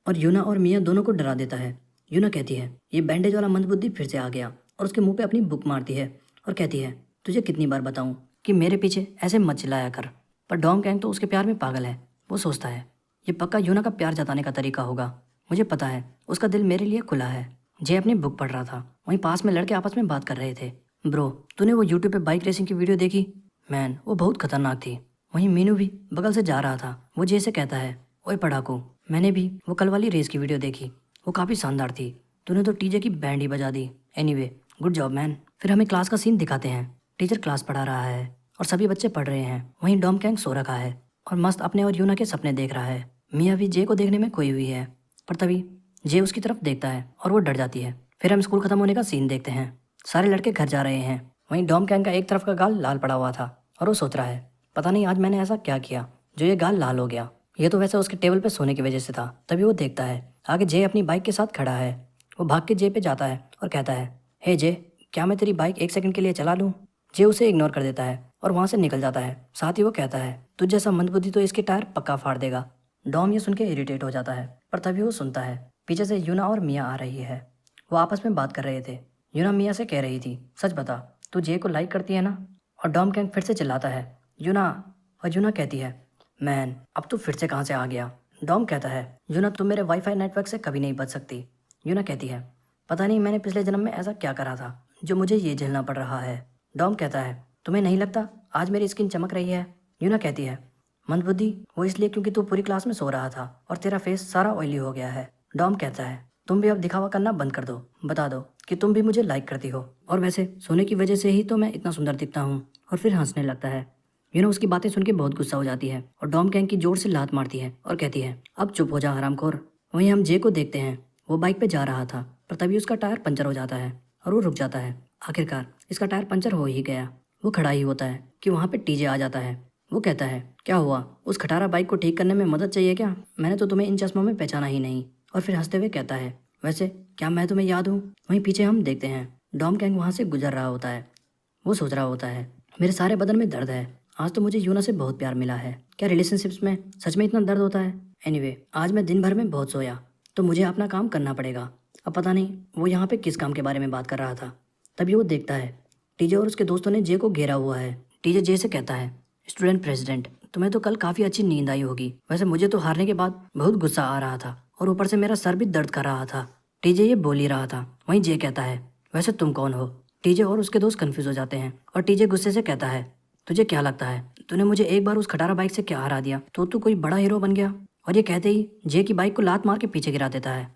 और यूना और मियाँ दोनों को डरा देता है। यूना कहती है, ये बैंडेज वाला मंदबुद्धि फिर से आ गया और उसके मुंह पे अपनी बुक मारती है और कहती है, तुझे कितनी बार बताऊँ कि मेरे पीछे ऐसे मत चिल्लाया कर। पर डॉम कैंग तो उसके प्यार में पागल है। वो सोचता है, ये पक्का यूना का प्यार जताने का तरीका होगा। मुझे पता है उसका दिल मेरे लिए खुला है। जे अपनी बुक पढ़ रहा था, वहीं पास में लड़के आपस में बात कर रहे थे। ब्रो, तूने वो यूट्यूब पे बाइक रेसिंग की वीडियो देखी? मैन, वो बहुत खतरनाक थी। वहीं मीनू भी बगल से जा रहा था। वो जे से कहता है, ओए पढ़ाकू, मैंने भी वो कल वाली रेस की वीडियो देखी, वो काफ़ी शानदार थी। तूने तो टीजे की बैंड ही बजा दी। Anyway, good job man. फिर हमें क्लास का सीन दिखाते हैं। टीचर क्लास पढ़ा रहा है और सभी बच्चे पढ़ रहे हैं। वहीं डॉम कैंग सो रखा है और मस्त अपने और यूना के सपने देख रहा है। मियाँ भी जे को देखने में खोई हुई है। पर तभी जे उसकी तरफ देखता है और वो डर जाती है। फिर हम स्कूल खत्म होने का सीन देखते हैं। सारे लड़के घर जा रहे हैं। वहीं डॉम कैंग का एक तरफ का गाल लाल पड़ा हुआ था और वो सोच रहा है, पता नहीं आज मैंने ऐसा क्या किया जो ये गाल लाल हो गया। ये तो वैसे उसके टेबल पे सोने की वजह से था। तभी वो देखता है आगे जे अपनी बाइक के साथ खड़ा है। वो भाग के जे पे जाता है और कहता है, हे जे, क्या मैं तेरी बाइक एक सेकंड के लिए चला लूँ? जे उसे इग्नोर कर देता है और वहाँ से निकल जाता है। साथ ही वो कहता है, तुझ जैसा मंदबुद्धि तो इसके टायर पक्का फाड़ देगा। डॉम ये सुन के इरिटेट हो जाता है। पर तभी वो सुनता है पीछे से यूना और मियाँ आ रही है। वो आपस में बात कर रहे थे। यूना मियाँ से कह रही थी, सच बता, तू जे को लाइक करती है ना? और डॉम कैंग फिर से चिल्लाता है, यूना। और यूना कहती है, मैन, अब तू फिर से कहाँ से आ गया? डॉम कहता है, यूना, तुम मेरे वाईफाई नेटवर्क से कभी नहीं बच सकती। यूना कहती है, पता नहीं मैंने पिछले जन्म में ऐसा क्या करा था जो मुझे ये झेलना पड़ रहा है। डॉम कहता है, तुम्हें नहीं लगता आज मेरी स्किन चमक रही है? यूना कहती है, मंदबुद्धि, वो इसलिए क्योंकि तू पूरी क्लास में सो रहा था और तेरा फेस सारा ऑयली हो गया है। डॉम कहता है, तुम भी अब दिखावा करना बंद कर दो, बता दो कि तुम भी मुझे लाइक करती हो, और वैसे सोने की वजह से ही तो मैं इतना सुंदर दिखता हूँ। और फिर हंसने लगता है। उसकी बातें सुन के बहुत गुस्सा हो जाती है और डॉम कैंग की जोर से लात मारती है और कहती है, अब चुप हो जा हरामखोर। वहीं हम जे को देखते हैं। वो बाइक पे जा रहा था, पर तभी उसका टायर पंचर हो जाता है और वो रुक जाता है। आखिरकार इसका टायर पंचर हो ही गया। वो खड़ा ही होता है कि वहाँ पे टीजे आ जाता है। वो कहता है, क्या हुआ, उस खटारा बाइक को ठीक करने में मदद चाहिए क्या? मैंने तो तुम्हें इन चश्मों में पहचाना ही नहीं। और फिर हंसते हुए कहता है, वैसे क्या मैं तुम्हें याद हूँ? वहीं पीछे हम देखते हैं डॉम कैंग वहाँ से गुजर रहा होता है। वो सोच रहा होता है, मेरे सारे बदन में दर्द है। आज तो मुझे यूना से बहुत प्यार मिला है। क्या रिलेशनशिप्स में सच में इतना दर्द होता है? एनीवे, आज मैं दिन भर में बहुत सोया, तो मुझे अपना काम करना पड़ेगा। अब पता नहीं वो यहाँ पे किस काम के बारे में बात कर रहा था। तभी वो देखता है टीजे और उसके दोस्तों ने जे को घेरा हुआ है। टीजे जे से कहता है, स्टूडेंट प्रेसिडेंट, तुम्हें तो कल काफ़ी अच्छी नींद आई होगी। वैसे मुझे तो हारने के बाद बहुत गुस्सा आ रहा था और ऊपर से मेरा सर भी दर्द कर रहा था। टीजे ये बोल ही रहा था। वहीं जे कहता है, वैसे तुम कौन हो? टीजे और उसके दोस्त कंफ्यूज हो जाते हैं और टीजे गुस्से से कहता है, तुझे क्या लगता है तूने मुझे एक बार उस खटारा बाइक से क्या हरा दिया तो तू कोई बड़ा हीरो बन गया? और ये कहते ही जे की बाइक को लात मार के पीछे गिरा देता है।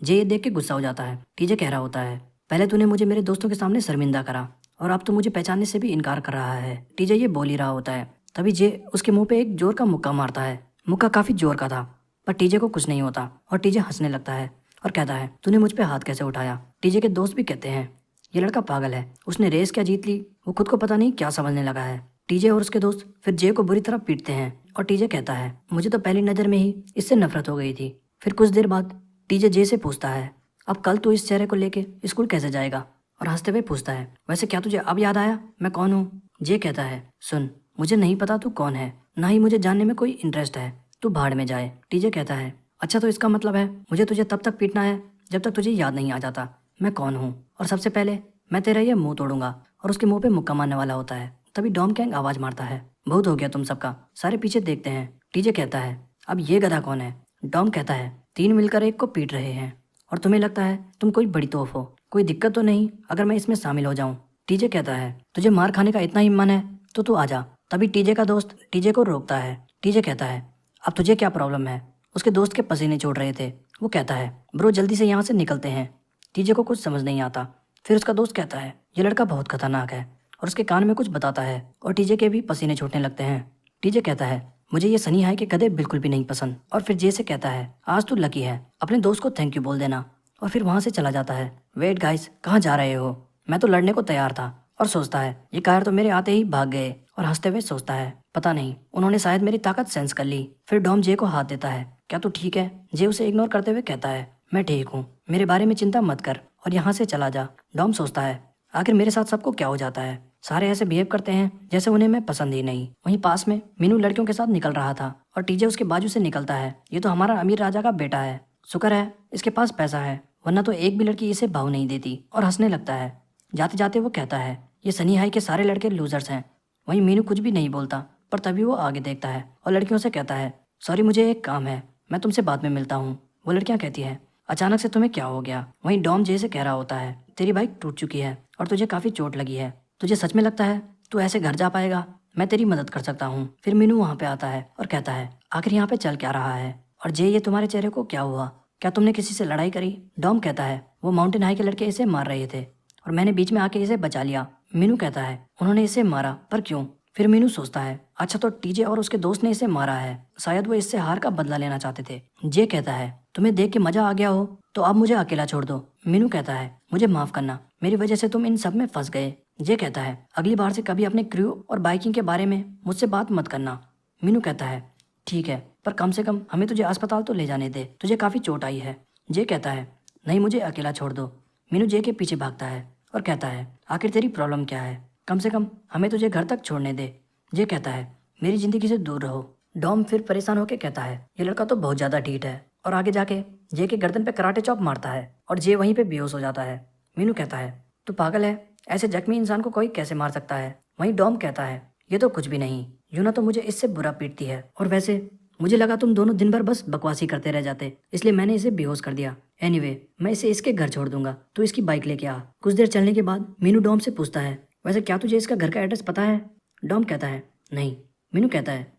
जे ये देख के गुस्सा हो जाता है। टीजे कह रहा होता है, पहले तूने मुझे मेरे दोस्तों के सामने शर्मिंदा करा और अब तो मुझे पहचानने से भी इनकार कर रहा है। टीजे ये बोल ही रहा होता है। तभी जे उसके मुंह पे एक जोर का मुक्का मारता है। मुक्का काफी जोर का था, पर टीजे को कुछ नहीं होता और टीजे हंसने लगता है और कहता है, तूने मुझ पे हाथ कैसे उठाया? टीजे के दोस्त भी कहते हैं, ये लड़का पागल है, उसने रेस क्या जीत ली, वो खुद को पता नहीं क्या समझने लगा है। टीजे और उसके दोस्त फिर जे को बुरी तरह पीटते हैं और टीजे कहता है, मुझे तो पहली नज़र में ही इससे नफरत हो गई थी। फिर कुछ देर बाद टीजे जे से पूछता है, अब कल तू इस चेहरे को लेके स्कूल कैसे जाएगा? और हंसते हुए पूछता है, वैसे क्या तुझे अब याद आया मैं कौन हूँ? जे कहता है, सुन, मुझे नहीं पता तू कौन है, ना ही मुझे जानने में कोई इंटरेस्ट है, तू भाड़ में जाए। टीजे कहता है, अच्छा तो इसका मतलब है मुझे तुझे तब तक पीटना है जब तक तुझे याद नहीं आ जाता मैं कौन हूँ, और सबसे पहले मैं तेरा ये मुंह तोड़ूंगा। और उसके मुंह पे मुक्का मारने वाला होता है। तभी डॉम कैंग आवाज मारता है, बहुत हो गया तुम सबका, सारे पीछे देखते हैं। टीजे कहता है, अब ये गधा कौन है? डॉम कहता है, तीन मिलकर एक को पीट रहे हैं और तुम्हें लगता है तुम कोई बड़ी तोप हो। कोई दिक्कत तो नहीं अगर मैं इसमें शामिल हो जाऊं? टीजे कहता है, तुझे मार खाने का इतना ही मन है तो तू आजा। तभी टीजे का दोस्त टीजे को रोकता है। टीजे कहता है, अब तुझे क्या प्रॉब्लम है? उसके दोस्त के पसीने छोड़ रहे थे। वो कहता है, ब्रो जल्दी से यहाँ से निकलते हैं। टीजे को कुछ समझ नहीं आता। फिर उसका दोस्त कहता है, ये लड़का बहुत खतरनाक है, और उसके कान में कुछ बताता है और टीजे के भी पसीने छूटने लगते हैं। टीजे कहता है, मुझे ये सनी हाई के गधे बिल्कुल भी नहीं पसंद। और फिर जे से कहता है, आज तू लकी है, अपने दोस्त को थैंक यू बोल देना। और फिर वहां से चला जाता है। वेट गाइस, कहाँ जा रहे हो? मैं तो लड़ने को तैयार था। और सोचता है, ये कायर तो मेरे आते ही भाग गए। और हंसते हुए सोचता है, पता नहीं उन्होंने शायद मेरी ताकत सेंस कर ली। फिर डॉम जे को हाथ देता है, क्या तू ठीक है? जे उसे इग्नोर करते हुए कहता है, मैं ठीक हूँ, मेरे बारे में चिंता मत कर और यहाँ से चला जा। डॉम सोचता है, आखिर मेरे साथ सबको क्या हो जाता है? सारे ऐसे बिहेव करते हैं जैसे उन्हें मैं पसंद ही नहीं। वहीं पास में मीनू लड़कियों के साथ निकल रहा था और टीजे उसके बाजू से निकलता है। ये तो हमारा अमीर राजा का बेटा है, शुक्र है इसके पास पैसा है, वरना तो एक भी लड़की इसे भाव नहीं देती। और हंसने लगता है। जाते जाते वो कहता है, ये सनी हाई के सारे लड़के लूजर्स हैं। वहीं मीनू कुछ भी नहीं बोलता, पर तभी वो आगे देखता है और लड़कियों से कहता है, सॉरी मुझे एक काम है, मैं तुमसे बाद में मिलता हूँ। वो लड़कियाँ कहती है, अचानक से तुम्हें क्या हो गया? वहीं डॉम जे से कह रहा होता है, तेरी बाइक टूट चुकी है और तुझे काफी चोट लगी है। तुझे सच में लगता है तू ऐसे घर जा पाएगा? मैं तेरी मदद कर सकता हूँ। फिर मीनू वहाँ पे आता है और कहता है, आखिर यहाँ पे चल क्या रहा है? और जे, ये तुम्हारे चेहरे को क्या हुआ? क्या तुमने किसी से लड़ाई करी? डॉम कहता है, वो माउंटेन हाई के लड़के इसे मार रहे थे और मैंने बीच में आके इसे बचा लिया। मीनू कहता है, उन्होंने इसे मारा, पर क्यों? फिर मीनू सोचता है, अच्छा तो टीजे और उसके दोस्त ने इसे मारा है, शायद वो इससे हार का बदला लेना चाहते थे। जे कहता है, तुम्हें देख के मजा आ गया हो तो अब मुझे अकेला छोड़ दो। मीनू कहता है, मुझे माफ करना, मेरी वजह से तुम इन सब में फंस गए। जे कहता है, अगली बार से कभी अपने क्रू और बाइकिंग के बारे में मुझसे बात मत करना। मीनू कहता है, ठीक है, पर कम से कम हमें तुझे अस्पताल तो ले जाने दे, तुझे काफी चोट आई है। जे कहता है, नहीं मुझे अकेला छोड़ दो। मीनू जे के पीछे भागता है और कहता है, आखिर तेरी प्रॉब्लम क्या है? कम से कम हमें तुझे घर तक छोड़ने दे। जे कहता है, मेरी जिंदगी से दूर रहो। डॉम फिर परेशान होकर कहता है, ये लड़का तो बहुत ज्यादा ढीठ है, और आगे जाके जे के गर्दन पे कराटे चॉप मारता है और जे वहीं पे बेहोश हो जाता है। मीनू कहता है, तू पागल है, ऐसे जख्मी इंसान को कोई कैसे मार सकता है? वहीं डॉम कहता है, ये तो कुछ भी नहीं, यूना तो मुझे इससे बुरा पीटती है, और वैसे मुझे लगा तुम दोनों दिन भर बस बकवासी करते रह जाते, इसलिए मैंने इसे बेहोश कर दिया। एनीवे, मैं इसे इसके घर छोड़ दूंगा, तू इसकी बाइक लेके आ। कुछ देर चलने के बाद मीनू डॉम से पूछता है, वैसे क्या तुझे इसका घर का एड्रेस पता है? डॉम कहता है, नहीं। मीनू कहता है,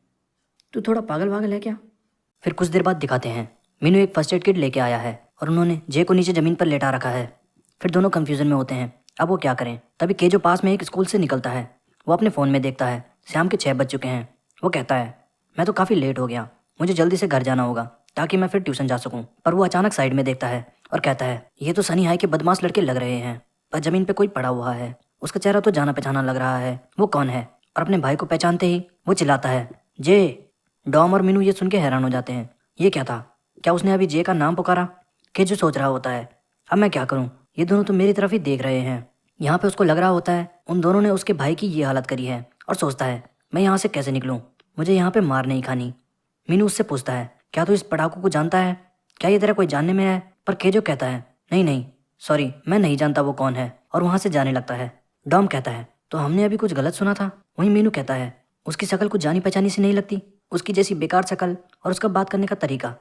तू थोड़ा पागल वागल है क्या? फिर कुछ देर बाद दिखाते हैं मीनू एक फर्स्ट एड किट लेके आया है और उन्होंने जे को नीचे ज़मीन पर लेटा रखा है। फिर दोनों कंफ्यूजन में होते हैं, अब वो क्या करें। तभी के जो पास में एक स्कूल से निकलता है। वो अपने फ़ोन में देखता है शाम के 6 बज चुके हैं। वो कहता है मैं तो काफ़ी लेट हो गया, मुझे जल्दी से घर जाना होगा ताकि मैं फिर ट्यूशन जा सकूं। पर वो अचानक साइड में देखता है और कहता है ये तो सनी हाई के बदमाश लड़के लग रहे हैं, पर ज़मीन पर कोई पड़ा हुआ है। उसका चेहरा तो जाना पहचाना लग रहा है, वो कौन है? और अपने भाई को पहचानते ही वो चिल्लाता है जे। डॉम और मीनू ये सुन के हैरान हो जाते हैं, ये क्या था? क्या उसने अभी जे का नाम पुकारा? के जो सोच रहा होता है अब मैं क्या करूं, ये दोनों तो मेरी तरफ ही देख रहे हैं। यहाँ पे उसको लग रहा होता है उन दोनों ने उसके भाई की ये हालत करी है और सोचता है मैं यहाँ से कैसे निकलूं, मुझे यहाँ पे मार नहीं खानी। मीनू उससे पूछता है क्या तू इस पढ़ाकू को जानता है, क्या ये तेरा कोई जानने में है? पर केजो कहता है नहीं नहीं सॉरी, मैं नहीं जानता वो कौन है, और वहाँ से जाने लगता है। डॉम कहता है तो हमने अभी कुछ गलत सुना था? वहीं मीनू कहता है उसकी शक्ल कुछ जानी पहचानी सी नहीं लगती, उसकी जैसी बेकार शक्ल और उसका बात करने का तरीका।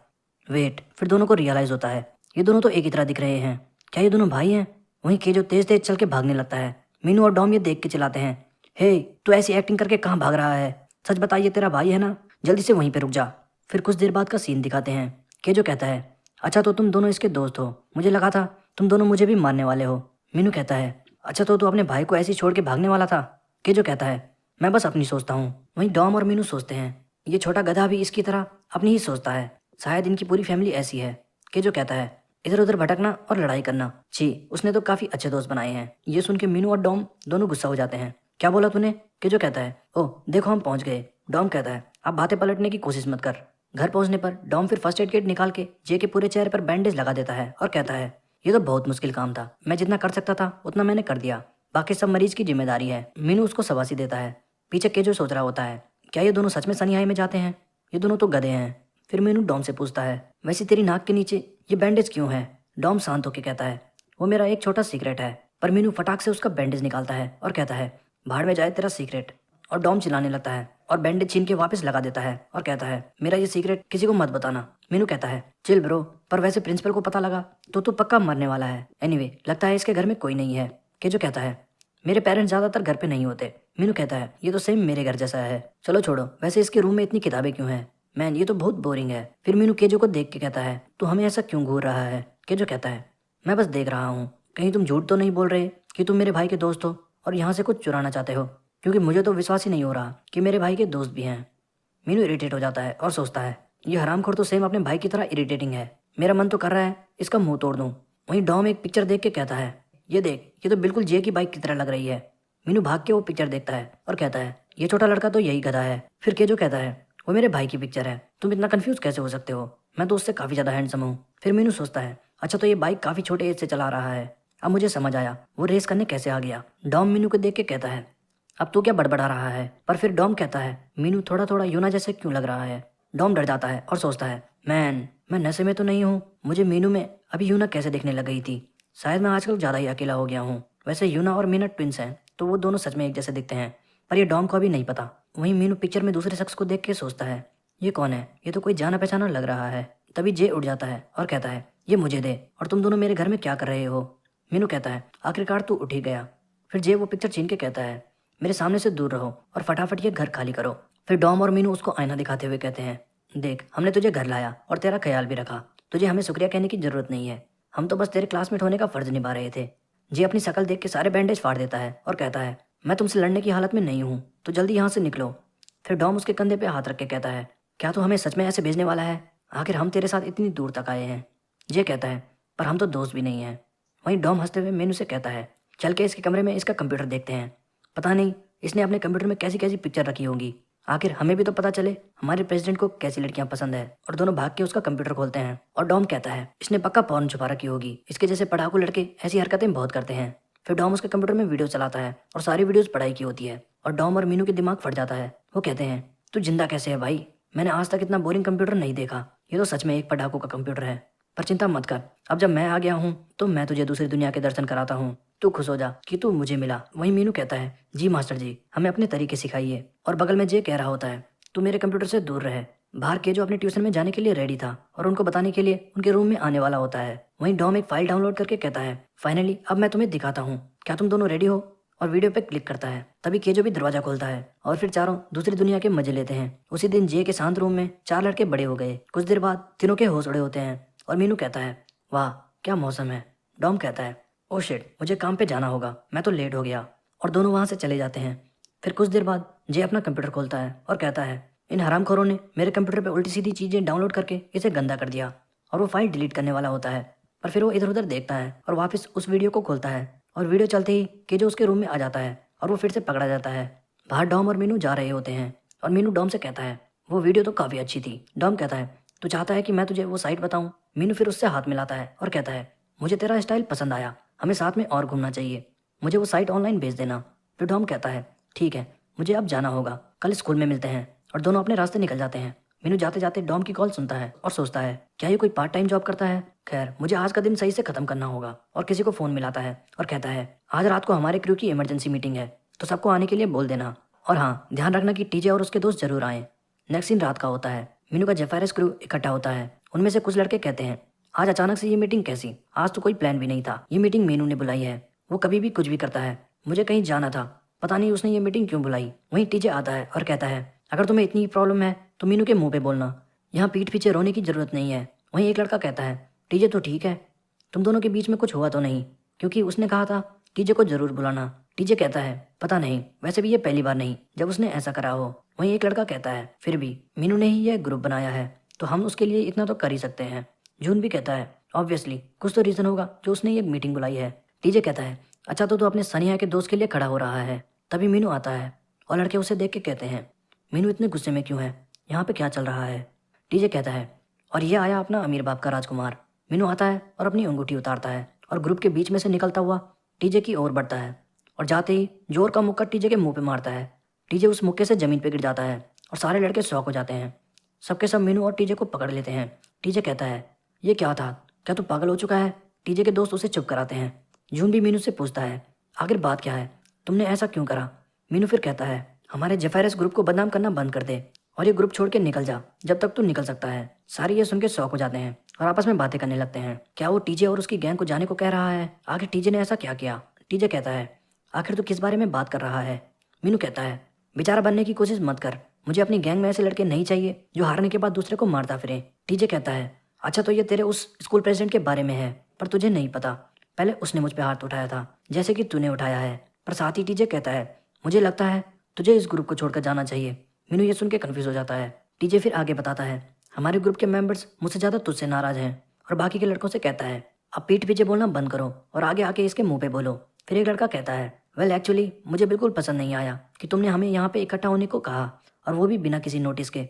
वेट, फिर दोनों को रियलाइज होता है ये दोनों तो एक ही तरह दिख रहे हैं, क्या ये दोनों भाई हैं? वहीं केजो तेज तेज चल के भागने लगता है। मीनू और डॉम ये देख के चिल्लाते हैं हे तू ऐसी एक्टिंग करके कहाँ भाग रहा है, सच बताइए तेरा भाई है ना, जल्दी से वहीं पे रुक जा। फिर कुछ देर बाद का सीन दिखाते हैं। केजो कहता है अच्छा तो तुम दोनों इसके दोस्त हो, मुझे लगा था तुम दोनों मुझे भी मारने वाले हो। मीनू कहता है अच्छा तो तू अपने भाई को ऐसे ही छोड़ के भागने वाला था? केजो कहता है मैं बस अपनी सोचता हूँ। वहीं डॉम और मीनू सोचते हैं ये छोटा गधा भी इसकी तरह अपनी ही सोचता है, शायद इनकी पूरी फैमिली ऐसी है। केजो कहता है इधर उधर भटकना और लड़ाई करना, छी उसने तो काफी अच्छे दोस्त बनाए हैं। ये सुन के मीनू और डॉम दोनों गुस्सा हो जाते हैं। क्या बोला तूने? केजो कहता है ओह देखो हम पहुंच गए। डॉम कहता है अब बातें पलटने की कोशिश मत कर। घर पहुंचने पर डॉम फिर फर्स्ट एड किट निकाल के जे के पूरे चेहरे पर बैंडेज लगा देता है और कहता है ये तो बहुत मुश्किल काम था, मैं जितना कर सकता था उतना मैंने कर दिया, बाकी सब मरीज की जिम्मेदारी है। मीनू उसको शाबाशी देता है। पीछे केजो सोच रहा होता है क्या ये दोनों सच में सनी हाई में जाते हैं, ये दोनों तो गधे हैं। फिर मीनू डॉम से पूछता है वैसे तेरी नाक के नीचे ये बैंडेज क्यों है? डॉम शांत होकर कहता है वो मेरा एक छोटा सीक्रेट है। पर मीनू फटाक से उसका बैंडेज निकालता है और कहता है भाड़ में जाए तेरा सीक्रेट। और डॉम चिल्लाने लगता है और बैंडेज छीन के वापस लगा देता है और कहता है मेरा ये सीक्रेट किसी को मत बताना। मीनू कहता है चिल ब्रो, पर वैसे प्रिंसिपल को पता लगा तो तू पक्का मरने वाला है। एनीवे लगता है इसके घर में कोई नहीं है। केजो कहता है मेरे पेरेंट्स ज्यादातर घर पे नहीं होते। मीनू कहता है ये तो सेम मेरे घर जैसा है, चलो छोड़ो, वैसे इसके रूम में इतनी किताबें क्यों हैं? मैन ये तो बहुत बोरिंग है। फिर मीनू केजो को देख के कहता है तू हमें ऐसा क्यों घूर रहा है? केजो कहता है मैं बस देख रहा हूँ, कहीं तुम झूठ तो नहीं बोल रहे कि तुम मेरे भाई के दोस्त हो और यहाँ से कुछ चुराना चाहते हो, क्योंकि मुझे तो विश्वास ही नहीं हो रहा कि मेरे भाई के दोस्त भी हैं। मीनू इरिटेट हो जाता है और सोचता है ये हरामखोर तो सेम अपने भाई की तरह इरिटेटिंग है, मेरा मन तो कर रहा है इसका मुंह तोड़ दूं। वहीं डॉम एक पिक्चर देख के कहता है ये देख, ये तो बिल्कुल जे की बाइक की तरह लग रही है। मीनू भाग के वो पिक्चर देखता है और कहता है ये छोटा लड़का तो यही गधा है। फिर केजो कहता है वो मेरे भाई की पिक्चर है, तुम इतना कंफ्यूज कैसे हो सकते हो, मैं तो उससे काफी ज्यादा हैंडसम हूँ। फिर मीनू सोचता है अच्छा तो ये बाइक काफी छोटे एज से चला रहा है, अब मुझे समझ आया वो रेस करने कैसे आ गया। डॉम मीनू को देख के कहता है अब तू क्या बड़बड़ा रहा है? पर फिर डॉम कहता है मीनू थोड़ा थोड़ा यूना जैसे क्यों लग रहा है? डॉम डर जाता है और सोचता है मैं नशे में तो नहीं हूँ, मुझे मीनू में अभी यूना कैसे दिखने लग गई थी, शायद मैं आजकल ज़्यादा ही अकेला हो गया हूँ। वैसे यूना और मीना ट्विंस हैं तो वो दोनों सच में एक जैसे दिखते हैं, पर ये डॉम को अभी नहीं पता। वहीं मीनू पिक्चर में दूसरे शख्स को देख के सोचता है ये कौन है, ये तो कोई जाना पहचाना लग रहा है। तभी जे उठ जाता है और कहता है ये मुझे दे, और तुम दोनों मेरे घर में क्या कर रहे हो? मीनू कहता है आखिरकार तू उठ ही गया। फिर जे वो पिक्चर छीन के कहता है मेरे सामने से दूर रहो और फटाफट ये घर खाली करो। फिर डॉम और मीनू उसको आईना दिखाते हुए कहते हैं देख हमने तुझे घर लाया और तेरा ख्याल भी रखा, तुझे हमें शुक्रिया कहने की जरूरत नहीं है, हम तो बस तेरे क्लासमेट होने का फर्ज निभा रहे थे। जे अपनी शक्ल देख के सारे बैंडेज फाड़ देता है और कहता है मैं तुमसे लड़ने की हालत में नहीं हूँ, तो जल्दी यहाँ से निकलो। फिर डॉम उसके कंधे पे हाथ रख के कहता है क्या तू हमें सच में ऐसे भेजने वाला है? आखिर हम तेरे साथ इतनी दूर तक आए हैं। जे कहता है पर हम तो दोस्त भी नहीं हैं। वहीं डॉम हंसते हुए मीनू से कहता है चल के इसके कमरे में इसका कंप्यूटर देखते हैं, पता नहीं इसने अपने कंप्यूटर में कैसी कैसी पिक्चर रखी होंगी, आखिर हमें भी तो पता चले हमारे प्रेसिडेंट को कैसी लड़कियां पसंद है। और दोनों भाग के उसका कंप्यूटर खोलते हैं और डॉम कहता है इसने पक्का पॉर्न छुपा रखी होगी, इसके जैसे पढ़ाकू लड़के ऐसी हरकतें बहुत करते हैं। फिर डॉम उसके कंप्यूटर में वीडियो चलाता है और सारी वीडियोस पढ़ाई की होती है और डॉम और मीनू के दिमाग फट जाता है। वो कहते हैं तू जिंदा कैसे है भाई, मैंने आज तक इतना बोरिंग कंप्यूटर नहीं देखा, ये तो सच में एक पढ़ाकू का कंप्यूटर है। पर चिंता मत कर, अब जब मैं आ गया हूँ तो मैं तुझे दूसरी दुनिया के दर्शन कराता हूँ, तू खुश हो जा कि तू मुझे मिला। वहीं मीनू कहता है जी मास्टर जी, हमें अपने तरीके सिखाइए। और बगल में जे कह रहा होता है तू मेरे कंप्यूटर से दूर रहे। बाहर के जो अपने ट्यूशन में जाने के लिए रेडी था और उनको बताने के लिए उनके रूम में आने वाला होता है। वहीं डॉम एक फाइल डाउनलोड करके कहता है फाइनली अब मैं तुम्हें दिखाता हूँ, क्या तुम दोनों रेडी हो? और वीडियो पे क्लिक करता है। तभी केजो भी दरवाजा खोलता है और फिर चारों दूसरी दुनिया के मजे लेते हैं। उसी दिन जे के शांत रूम में 4 लड़के बड़े हो गए। कुछ देर बाद तीनों के होश उड़े होते हैं और मीनू कहता है, वाह क्या मौसम है। डॉम कहता है, ओ शिट, मुझे काम पे जाना होगा, मैं तो लेट हो गया। और दोनों वहाँ से चले जाते हैं। फिर कुछ देर बाद जे अपना कंप्यूटर खोलता है और कहता है, इन हरामखोरों ने मेरे कंप्यूटर पे उल्टी सीधी चीज़ें डाउनलोड करके इसे गंदा कर दिया। और वो फाइल डिलीट करने वाला होता है, पर फिर वो इधर उधर देखता है और वापस उस वीडियो को खोलता है। और वीडियो चलते ही केजो उसके रूम में आ जाता है और वो फिर से पकड़ा जाता है। बाहर डॉम और मीनू जा रहे होते हैं और मीनू डॉम से कहता है, वो वीडियो तो काफ़ी अच्छी थी। डॉम कहता है, तू चाहता है कि मैं तुझे वो साइट बताऊं? मीनू फिर उससे हाथ मिलाता है और कहता है, मुझे तेरा स्टाइल पसंद आया, हमें साथ में और घूमना चाहिए, मुझे वो साइट ऑनलाइन भेज देना। फिर डॉम कहता है, ठीक है, मुझे अब जाना होगा, कल स्कूल में मिलते हैं। और दोनों अपने रास्ते निकल जाते हैं। मीनू जाते जाते डॉम की कॉल सुनता है और सोचता है, क्या ये कोई पार्ट टाइम जॉब करता है? खैर, मुझे आज का दिन सही से खत्म करना होगा। और किसी को फ़ोन मिलाता है और कहता है, आज रात को हमारे क्रू की इमरजेंसी मीटिंग है, तो सबको आने के लिए बोल देना। और हाँ, ध्यान रखना कि टीजे और उसके दोस्त जरूर आएँ। नेक्स्ट दिन रात का होता है। मीनू का जेफायरस क्रू इकट्ठा होता है। उनमें से कुछ लड़के कहते हैं, आज अचानक से ये मीटिंग कैसी? आज तो कोई प्लान भी नहीं था, ये मीटिंग मीनू ने बुलाई है, वो कभी भी कुछ भी करता है। मुझे कहीं जाना था, पता नहीं उसने ये मीटिंग क्यों बुलाई। वहीं टीजे आता है और कहता है, अगर तुम्हें इतनी प्रॉब्लम है तो मीनू के मुंह पे बोलना, यहाँ पीठ पीछे रोने की जरूरत नहीं है। वहीं एक लड़का कहता है, टीजे तो ठीक है, तुम दोनों के बीच में कुछ हुआ तो नहीं, क्योंकि उसने कहा था टीजे को जरूर बुलाना। टीजे कहता है, पता नहीं, वैसे भी ये पहली बार नहीं जब उसने ऐसा करा हो। वहीं एक लड़का कहता है, फिर भी मीनू ने ही यह ग्रुप बनाया है, तो हम उसके लिए इतना तो कर ही सकते हैं। जून भी कहता है, ऑब्वियसली कुछ तो रीज़न होगा जो उसने ये मीटिंग बुलाई है। टीजे कहता है, अच्छा तो अपने सनिया के दोस्त के लिए खड़ा हो रहा है। तभी मीनू आता है और लड़के उसे देख के कहते हैं, मीनू इतने गुस्से में क्यों है, यहाँ पे क्या चल रहा है? टीजे कहता है, और ये आया अपना अमीर बाप का राजकुमार। मीनू आता है और अपनी अंगूठी उतारता है और ग्रुप के बीच में से निकलता हुआ टीजे की ओर बढ़ता है और जाते ही जोर का मुक्का टीजे के मुंह पे मारता है। टीजे उस मुक्के से जमीन पे गिर जाता है और सारे लड़के शॉक हो जाते हैं। सबके सब मीनू और टीजे को पकड़ लेते हैं। टीजे कहता है, ये क्या था, क्या तू पागल हो चुका है? टीजे के दोस्त उसे चुप कराते हैं। जून भी मीनू से पूछता है, आखिर बात क्या है, तुमने ऐसा क्यों करा? मीनू फिर कहता है, हमारे जेफायरस ग्रुप को बदनाम करना बंद कर दे और ये ग्रुप छोड़ के निकल जा, जब तक तू निकल सकता है। सारे ये सुन के शौक हो जाते हैं और आपस में बातें करने लगते हैं। क्या वो टीजे और उसकी गैंग को जाने को कह रहा है? आखिर टीजे ने ऐसा क्या किया? टीजे कहता है, आखिर तू किस बारे में बात कर रहा है? मीनू कहता है, बेचारा बनने की कोशिश मत कर, मुझे अपनी गैंग में ऐसे लड़के नहीं चाहिए जो हारने के बाद दूसरे को मारता फिरे। टीजे कहता है, अच्छा तो ये तेरे उस स्कूल प्रेसिडेंट के बारे में है, पर तुझे नहीं पता, पहले उसने मुझ पर हाथ उठाया था जैसे कि तूने उठाया है। पर साथ ही टीजे कहता है, मुझे लगता है तुझे इस ग्रुप को छोड़कर जाना चाहिए। मीनू ये सुन के कन्फ्यूज हो जाता है। टीजे फिर आगे बताता है, हमारे ग्रुप के मेंबर्स मुझसे ज़्यादा तुझसे नाराज हैं। और बाकी के लड़कों से कहता है, अब पीठ पीछे बोलना बंद करो और आगे आके इसके मुंह पे बोलो। फिर एक लड़का कहता है, वेल एक्चुअली मुझे बिल्कुल पसंद नहीं आया कि तुमने हमें यहाँ पे इकट्ठा होने को कहा, और वो भी बिना किसी नोटिस के।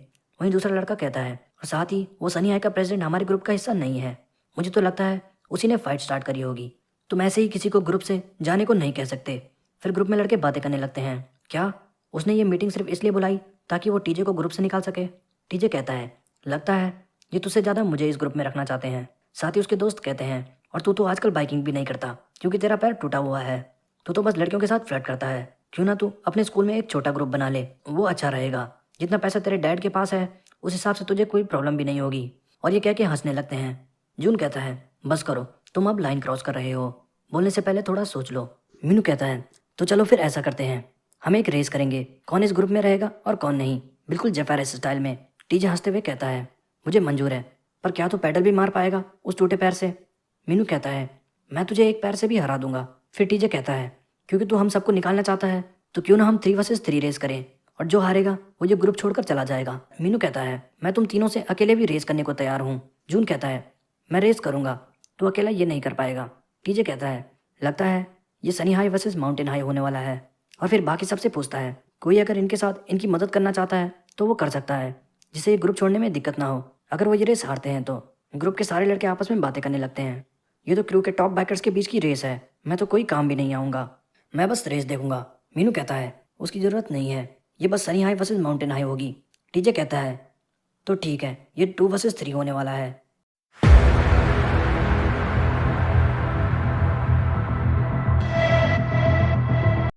वहीं दूसरा लड़का कहता है, और साथ ही वो सनी हाई का प्रेसिडेंट हमारे ग्रुप का हिस्सा नहीं है, मुझे तो लगता है उसी ने फाइट स्टार्ट करी होगी, तुम ऐसे ही किसी को ग्रुप से जाने को नहीं कह सकते। फिर ग्रुप में लड़के बातें करने लगते हैं, क्या उसने ये मीटिंग सिर्फ इसलिए बुलाई ताकि वो टीजे को ग्रुप से निकाल सके? टीजे कहता है, लगता है ये तुझसे ज़्यादा मुझे इस ग्रुप में रखना चाहते हैं। साथ ही उसके दोस्त कहते हैं, और तू तो आजकल बाइकिंग भी नहीं करता क्योंकि तेरा पैर टूटा हुआ है, तू तो बस लड़कियों के साथ फ्लर्ट करता है, क्यों ना तू अपने स्कूल में एक छोटा ग्रुप बना ले, वो अच्छा रहेगा। जितना पैसा तेरे डैड के पास है उस हिसाब से तुझे कोई प्रॉब्लम भी नहीं होगी। और ये कह के हंसने लगते हैं। जून कहता है, बस करो, तुम अब लाइन क्रॉस कर रहे हो, बोलने से पहले थोड़ा सोच लो। मीनू कहता है, तो चलो फिर ऐसा करते हैं, हम एक रेस करेंगे, कौन इस ग्रुप में रहेगा और कौन नहीं, बिल्कुल जेफायरस स्टाइल में। टीजे हंसते हुए कहता है, मुझे मंजूर है, पर क्या तू पैडल भी मार पाएगा उस टूटे पैर से? मीनू कहता है, मैं तुझे एक पैर से भी हरा दूंगा। फिर टीजे कहता है, क्योंकि तू हम सबको निकालना चाहता है तो क्यों ना हम 3 वर्सेस 3 रेस करें, और जो हारेगा वो ये ग्रुप छोड़कर चला जाएगा। मीनू कहता है, मैं तुम तीनों से अकेले भी रेस करने को तैयार हूँ। जून कहता है, मैं रेस करूँगा, तू अकेला ये नहीं कर पाएगा। टीजे कहता है, लगता है ये Sunny high versus mountain high होने वाला है। और फिर बाकी सबसे पूछता है, कोई अगर इनके साथ इनकी मदद करना चाहता है तो वो कर सकता है, जिससे ये ग्रुप छोड़ने में दिक्कत ना हो। अगर वो ये रेस हारते हैं तो ग्रुप के सारे लड़के आपस में बातें करने लगते हैं, ये तो क्रू के टॉप बाइकर्स के बीच की रेस है, मैं तो कोई काम भी नहीं आऊँगा, मैं बस रेस देखूंगा। मीनू कहता है, उसकी ज़रूरत नहीं है, ये बस Sunny high versus mountain high होगी। टीजे कहता है, तो ठीक है, ये 2 वर्सेस 3 होने वाला है।